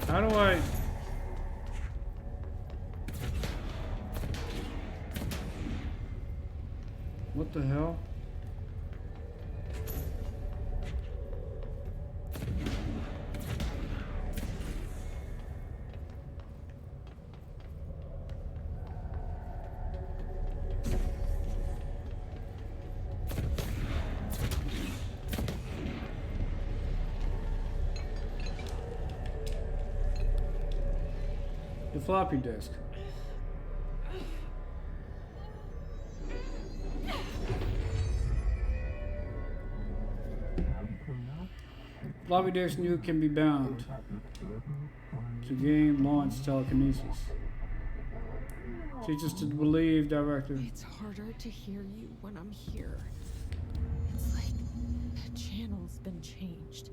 How do I... What the hell? The floppy disk. Floppy disk new can be bound to game launch telekinesis. Teach us to believe director. It's harder to hear you when I'm here. It's like the channel's been changed.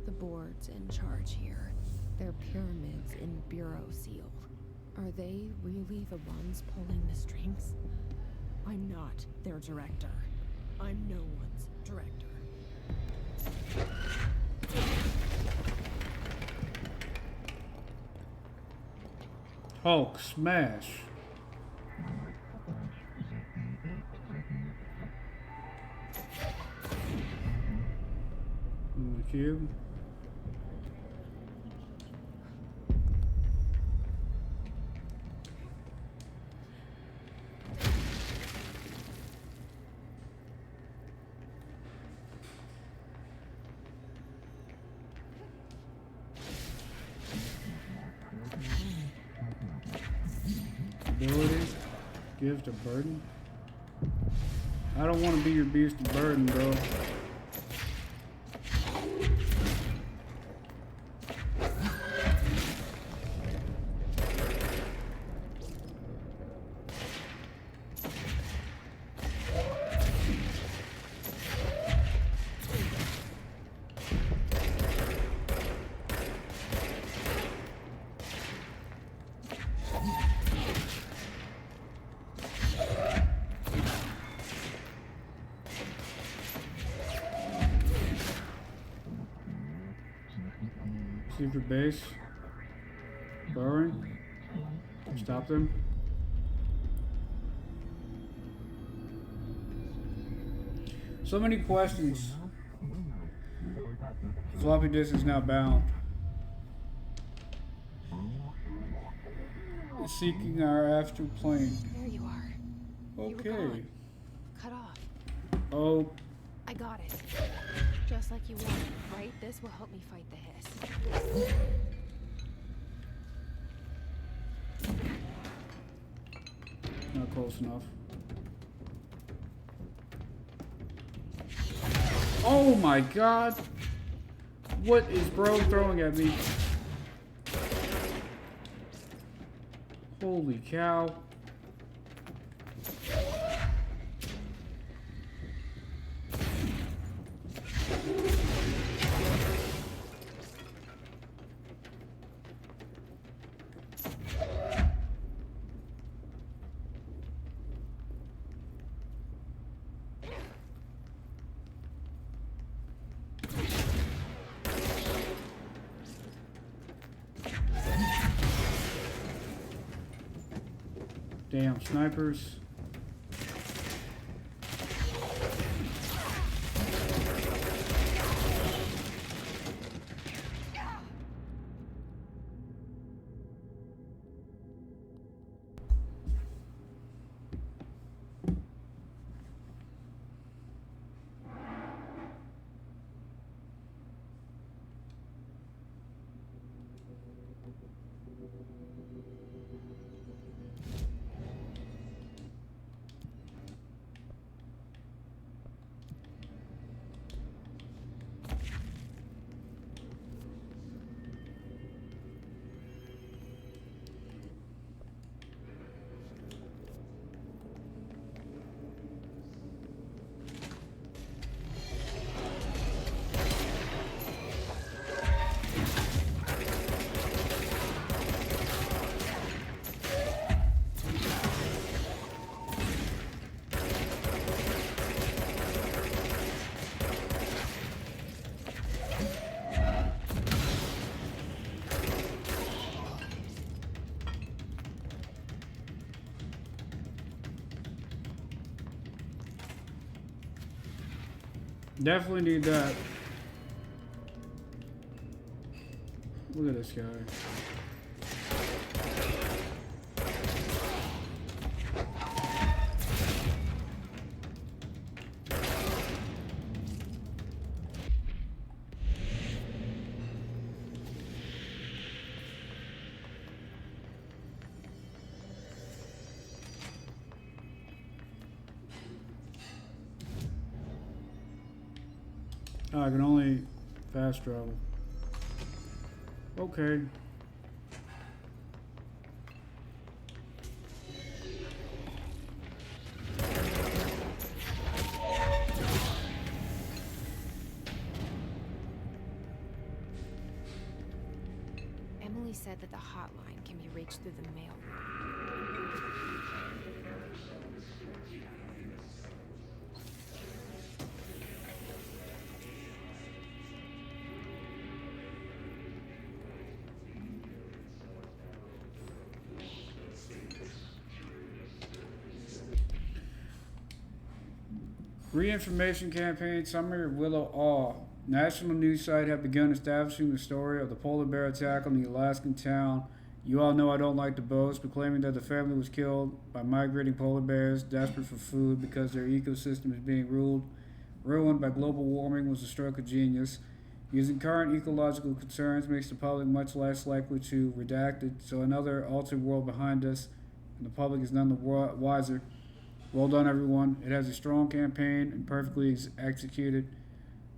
The board's in charge here. Their pyramids in Bureau Seal. Are they really the ones pulling the strings? I'm not their director. I'm no one's director. Hulk smash. The cube. Ability. Gives the burden. I don't want to be your beast of burden, bro. Secret base. Burrowing. Stop them. So many questions. Floppy disk is now bound. Seeking our astral plane. There you are. You were Okay. gone. Cut off. Oh, I got it. Just like you wanted, right? This will help me fight the hiss. not close enough. Oh my god! What is bro throwing at me? Holy cow. Damn snipers. Definitely need that. Look at this guy. Oh, I can only fast travel. Okay. Emily said that the hotline can be reached through the mail. Re-information campaign summary of Willow Awe. National news site have begun establishing the story of the polar bear attack on the Alaskan town. You all know I don't like to boast, but claiming that the family was killed by migrating polar bears desperate for food because their ecosystem is being ruined by global warming was a stroke of genius. Using current ecological concerns makes the public much less likely to redact it, so another altered world behind us, and the public is none the wiser. Well done, everyone. It has a strong campaign and perfectly executed.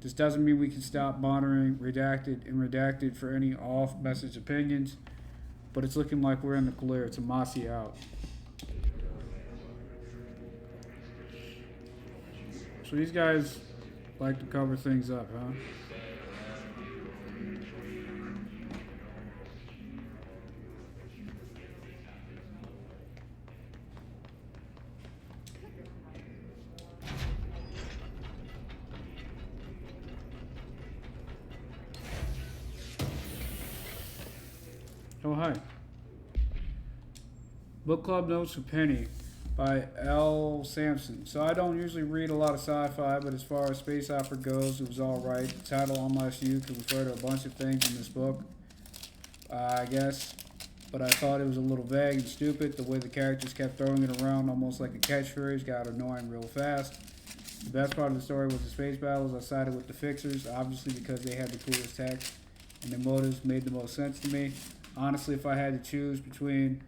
This doesn't mean we can stop monitoring redacted and redacted for any off-message opinions, but it's looking like we're in the clear. It's a Mossy out. So these guys like to cover things up, huh? Oh, hi. Book Club Notes for Penny by L. Sampson. So I don't usually read a lot of sci-fi, but as far as space opera goes, it was alright. The title Unless You can refer to a bunch of things in this book, I guess. But I thought it was a little vague and stupid. The way the characters kept throwing it around almost like a catchphrase got annoying real fast. The best part of the story was the space battles. I sided with the Fixers, obviously because they had the coolest tech, and their motives made the most sense to me. Honestly, if I had to choose between,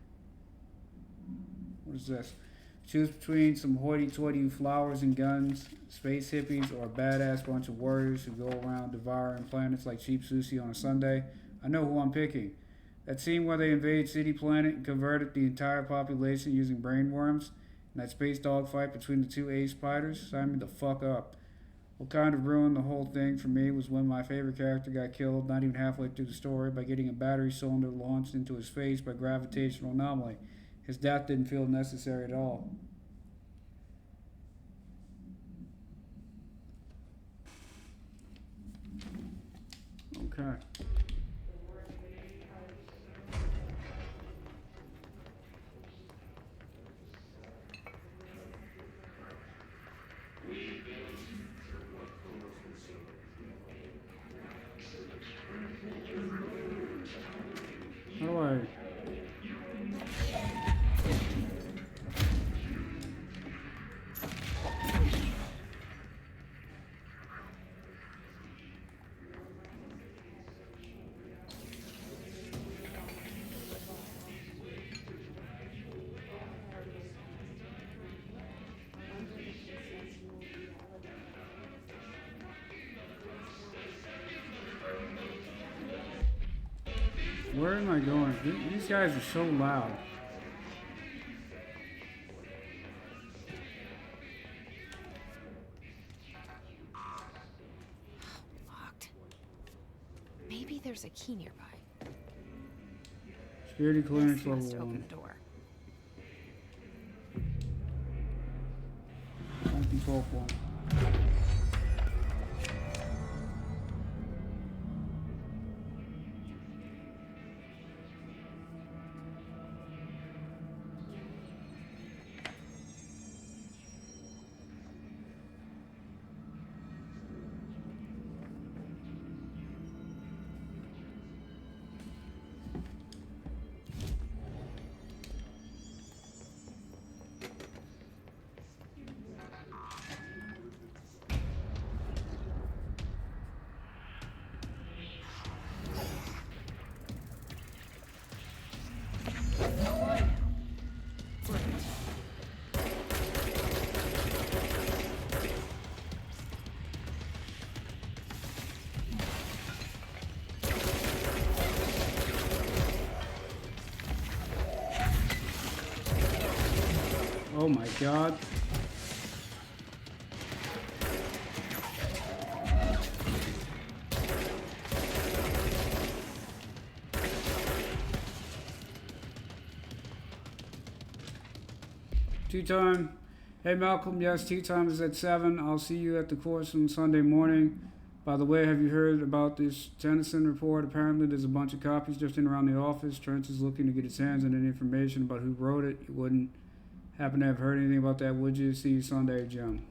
what is this? Choose between some hoity-toity flowers and guns, space hippies, or a badass bunch of warriors who go around devouring planets like cheap sushi on a Sunday, I know who I'm picking. That scene where they invade City Planet and converted the entire population using brainworms, and that space dogfight between the two ace spiders, signed me the fuck up. What kind of ruined the whole thing for me was when my favorite character got killed not even halfway through the story by getting a battery cylinder launched into his face by gravitational anomaly. His death didn't feel necessary at all. Okay. How do I... Where am I going? These guys are so loud. Locked. Maybe there's a key nearby. Security clearance This level must open 1. the door. Control point. Oh my god. Tea time. Hey Malcolm, yes, tea time is at 7. I'll see you at the course on Sunday morning. By the way, have you heard about this Tennyson report? Apparently there's a bunch of copies drifting around the office. Trent is looking to get his hands on any information about who wrote it. You wouldn't happen to have heard anything about that, would you? See you Sunday, Jim.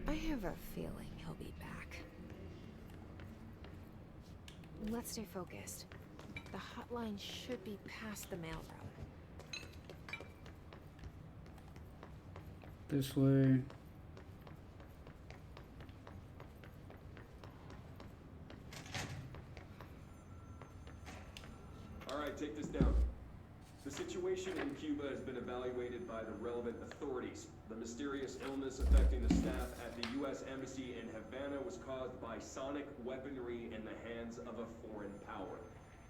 I have a feeling he'll be back. Let's stay focused. The hotline should be past the mailroom. This way. Alright, take this down. The situation in Cuba has been evaluated by the relevant authorities. The mysterious illness affecting the staff at the U.S. Embassy in Havana was caused by sonic weaponry in the hands of a foreign power.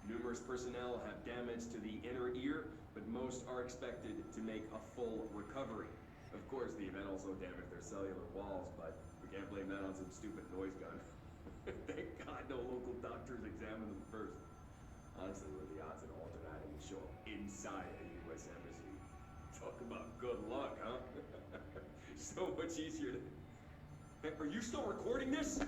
Numerous personnel have damage to the inner ear, but most are expected to make a full recovery. Of course, the event also damaged their cellular walls, but we can't blame that on some stupid noise gun. Thank God no local doctors examined them first. Honestly, what are the odds an alternate item will show up inside a U.S. Embassy? Talk about good luck, huh? So much easier to... Hey, are you still recording this?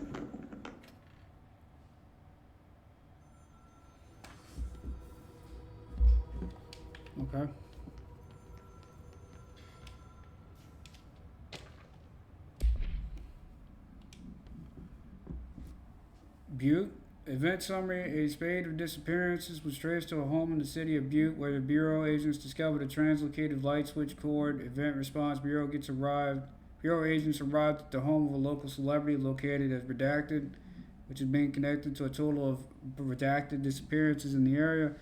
Okay. Butte. Event summary. A spate of disappearances was traced to a home in the city of Butte where the Bureau agents discovered a translocated light switch cord. Event response Bureau Bureau agents arrived at the home of a local celebrity located as redacted, which is being connected to a total of redacted disappearances in the area.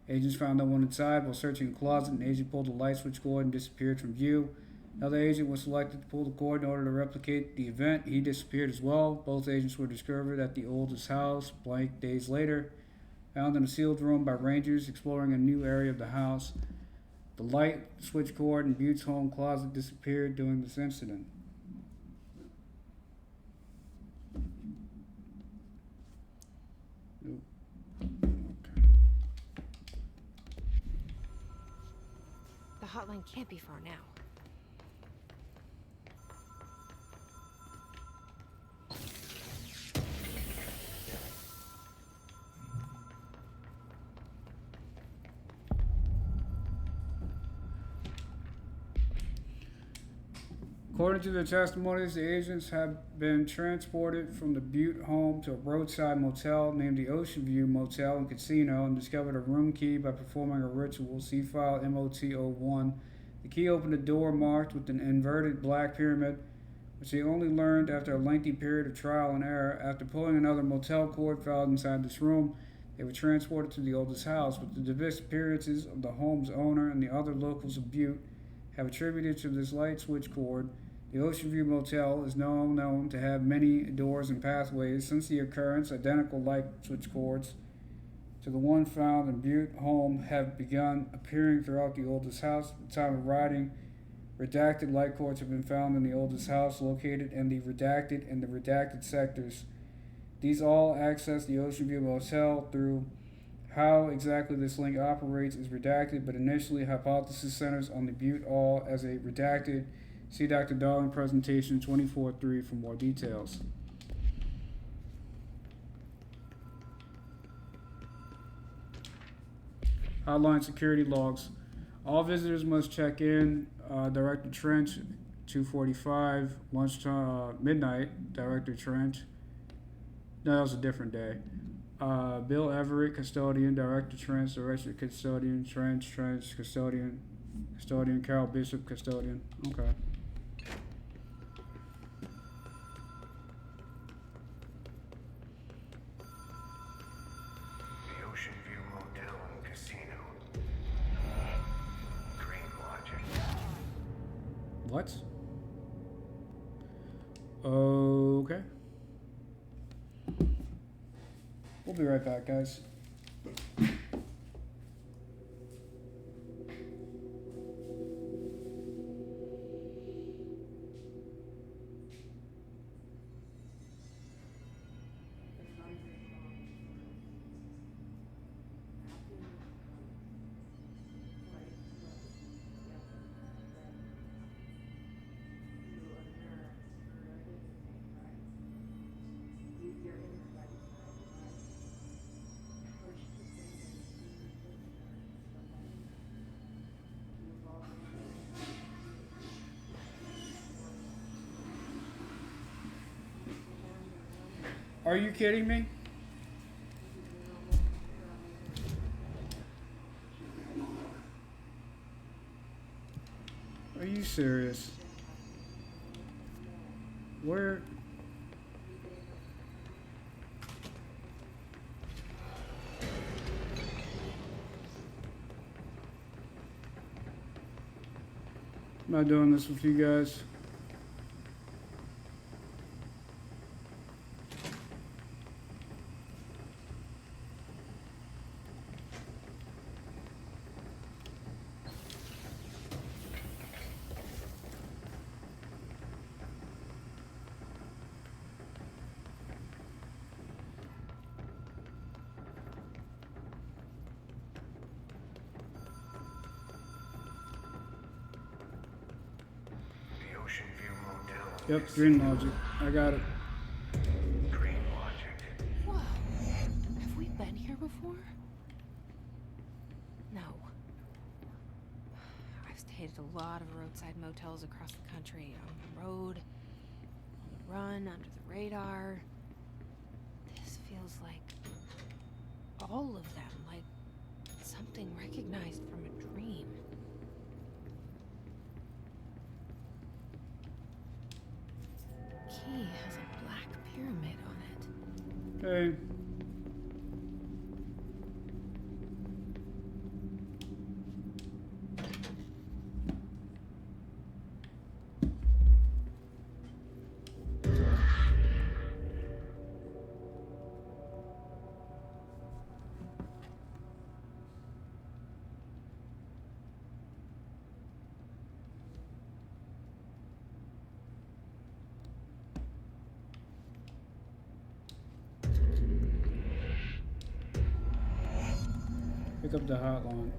Agents found no one inside while searching a closet. An agent pulled the light switch cord and disappeared from view. Another agent was selected to pull the cord in order to replicate the event. He disappeared as well. Both agents were discovered at the oldest house, blank days later. Found in a sealed room by rangers exploring a new area of the house. The light switch cord in Butte's home closet disappeared during this incident. The hotline can't be far now. According to the testimonies, the agents have been transported from the Butte home to a roadside motel named the Ocean View Motel and Casino and discovered a room key by performing a ritual. See file MOT-01. The key opened a door marked with an inverted black pyramid, which they only learned after a lengthy period of trial and error. After pulling another motel cord found inside this room, they were transported to the oldest house. With the disappearances of the home's owner and the other locals of Butte have attributed to this light switch cord, the Ocean View Motel is now known to have many doors and pathways. Since the occurrence, identical light switch cords to the one found in Butte home have begun appearing throughout the oldest house. At the time of writing, redacted light cords have been found in the oldest house located in the redacted and the redacted sectors. These all access the Ocean View Motel through. How exactly this link operates is redacted, but initially hypothesis centers on the Butte all as a redacted. See Dr. Darling presentation 24.3 for more details. Hotline security logs. All visitors must check in. Director Trent, 2:45. Lunchtime, midnight. Director Trent. No, that was a different day. Bill Everett, custodian. Director Trent. Director custodian. Trent, custodian. Custodian. Carol Bishop, custodian. Okay. The Ocean View Motel and Casino. Green Logic. What? Okay. We'll be right back, guys. Are you kidding me? Are you serious? Where? I'm not doing this with you guys. The Ocean View Motel and Yep, Green Logic. I got it. Green Logic. Whoa. Have we been here before? No. I've stayed at a lot of roadside motels across the country. On the road, on the run, under the radar. This feels like all of them, like something recognized from a dream. Key has a black pyramid on it. Okay. Pick up the hotline.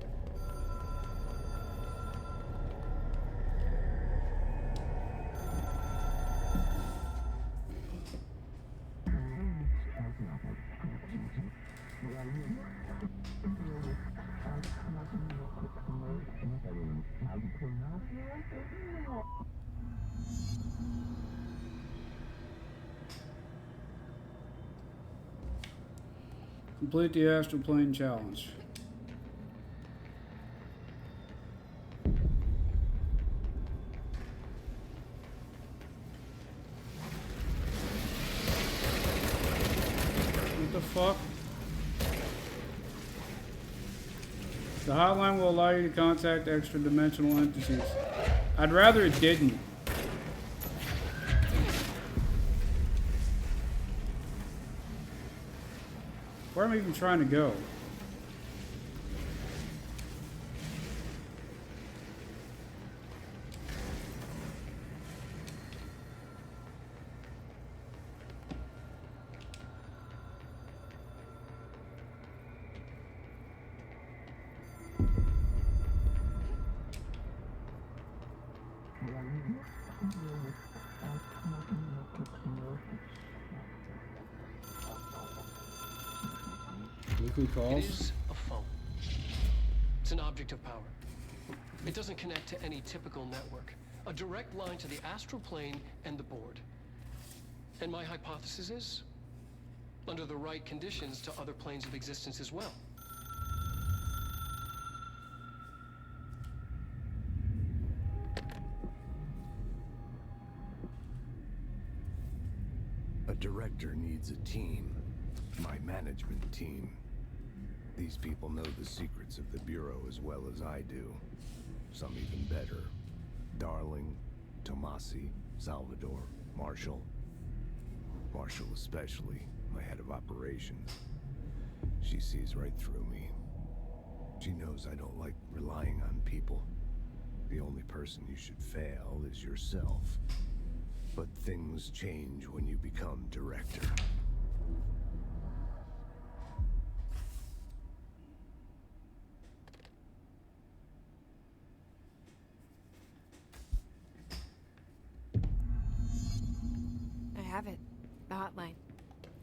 Complete the astral plane challenge. What the fuck? The hotline will allow you to contact extra-dimensional entities. I'd rather it didn't. Where am I even trying to go? Weekly It calls. is a phone. It's an object of power. It doesn't connect to any typical network. A direct line to the astral plane and the board. And my hypothesis is, under the right conditions, to other planes of existence as well. A director needs a team. My management team. These people know the secrets of the Bureau as well as I do. Some even better. Darling, Tomasi, Salvador, Marshall. Marshall especially, my head of operations. She sees right through me. She knows I don't like relying on people. The only person you should fail is yourself. But things change when you become director. I have it. The hotline.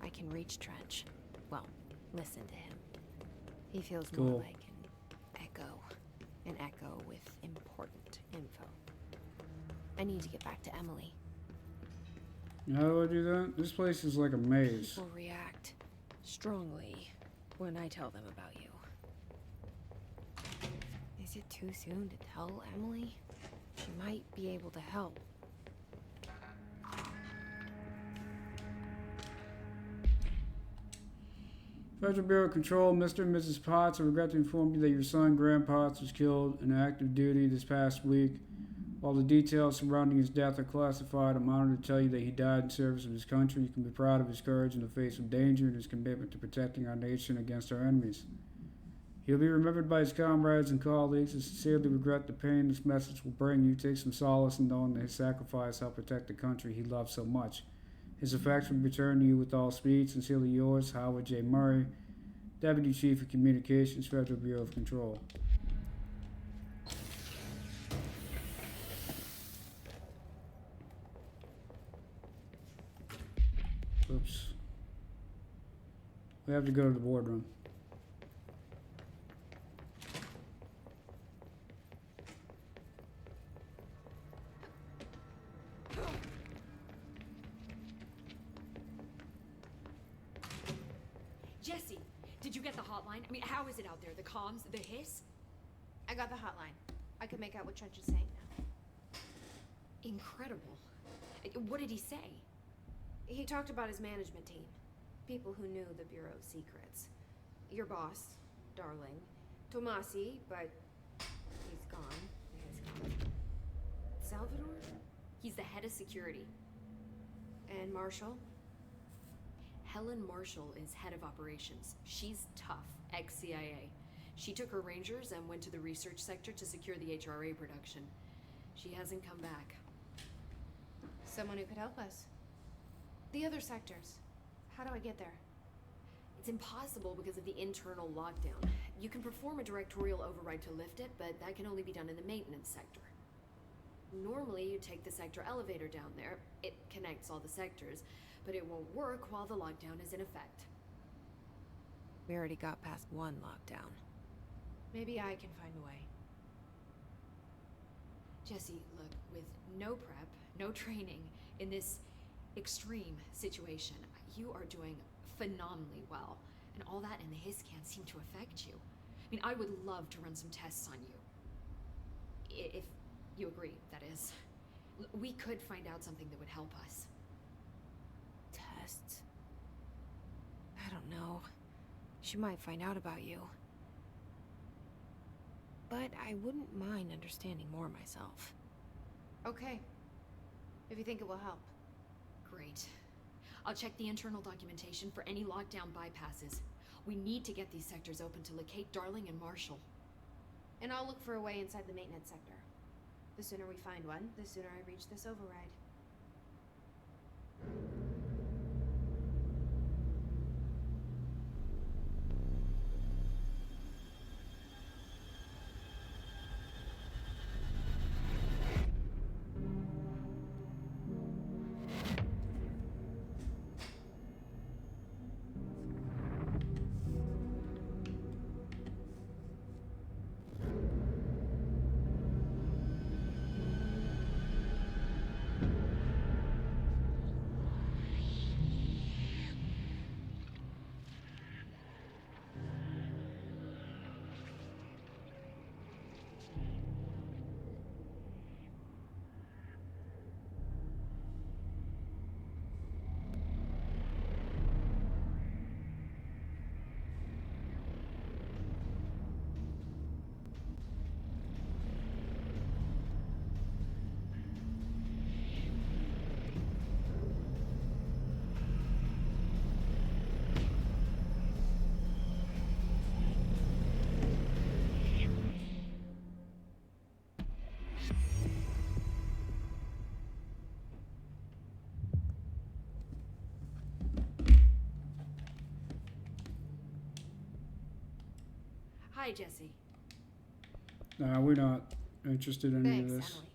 I can reach Trench. Well, listen to him. He feels more Cool. like an echo. An echo with important info. I need to get back to Emily. How do I do that? This place is like a maze. People react strongly when I tell them about you. Is it too soon to tell Emily? She might be able to help. Federal Bureau of Control, Mr. and Mrs. Potts, I regret to inform you that your son, Graham Potts, was killed in active duty this past week. While the details surrounding his death are classified, I'm honored to tell you that he died in service of his country. You can be proud of his courage in the face of danger and his commitment to protecting our nation against our enemies. He'll be remembered by his comrades and colleagues. I sincerely regret the pain this message will bring you. Take some solace in knowing that his sacrifice helped protect the country he loved so much. His effects will return to you with all speed. Sincerely yours, Howard J. Murray, Deputy Chief of Communications, Federal Bureau of Control. Oops. We have to go to the boardroom. Jesse, did you get the hotline? I mean, how is it out there? The comms, the hiss? I got the hotline. I can make out what Trench is saying now. Incredible. What did he say? He talked about his management team. People who knew the Bureau's secrets. Your boss, Darling. Tomasi, but he's gone. He's gone. Salvador? He's the head of security. And Marshall? Helen Marshall is head of operations. She's tough, ex-CIA. She took her Rangers and went to the research sector to secure the HRA production. She hasn't come back. Someone who could help us. The other sectors. How do I get there? It's impossible because of the internal lockdown. You can perform a directorial override to lift it, but that can only be done in the maintenance sector. Normally, you take the sector elevator down there. It connects all the sectors, but it won't work while the lockdown is in effect. We already got past one lockdown. Maybe I can find a way. Jesse, look, with no prep, no training, in this extreme situation, you are doing phenomenally well. And all that and the hiss can't seem to affect you. I mean, I would love to run some tests on you. If you agree, that is. We could find out something that would help us. Tests? I don't know. She might find out about you. But I wouldn't mind understanding more myself. Okay. If you think it will help. Great. I'll check the internal documentation for any lockdown bypasses. We need to get these sectors open to locate Darling and Marshall. And I'll look for a way inside the maintenance sector. The sooner we find one, the sooner I reach this override. Hi, Jesse. Nah, we're not interested in any of Thanks, this. Emily.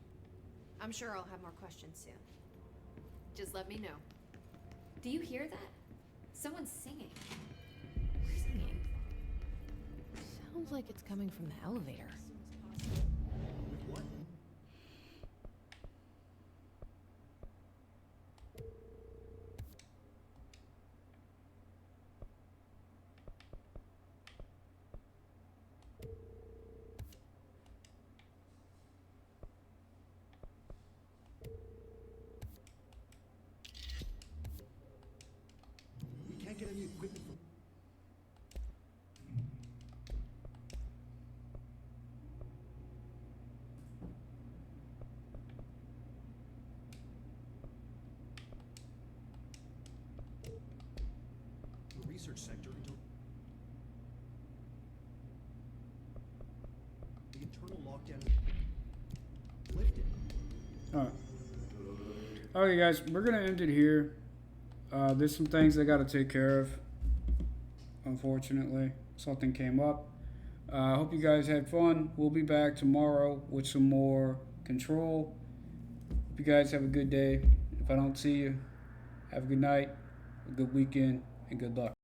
I'm sure I'll have more questions soon. Just let me know. Do you hear that? Someone's singing. Singing. Sounds like it's coming from the elevator. We can't get any equipment from... the research sector until the internal lockdown is lifted. Alright. Okay, guys, we're gonna end it here. There's some things I gotta take care of. Unfortunately, something came up. I hope you guys had fun. We'll be back tomorrow with some more Control. Hope you guys have a good day. If I don't see you, have a good night, a good weekend, and good luck.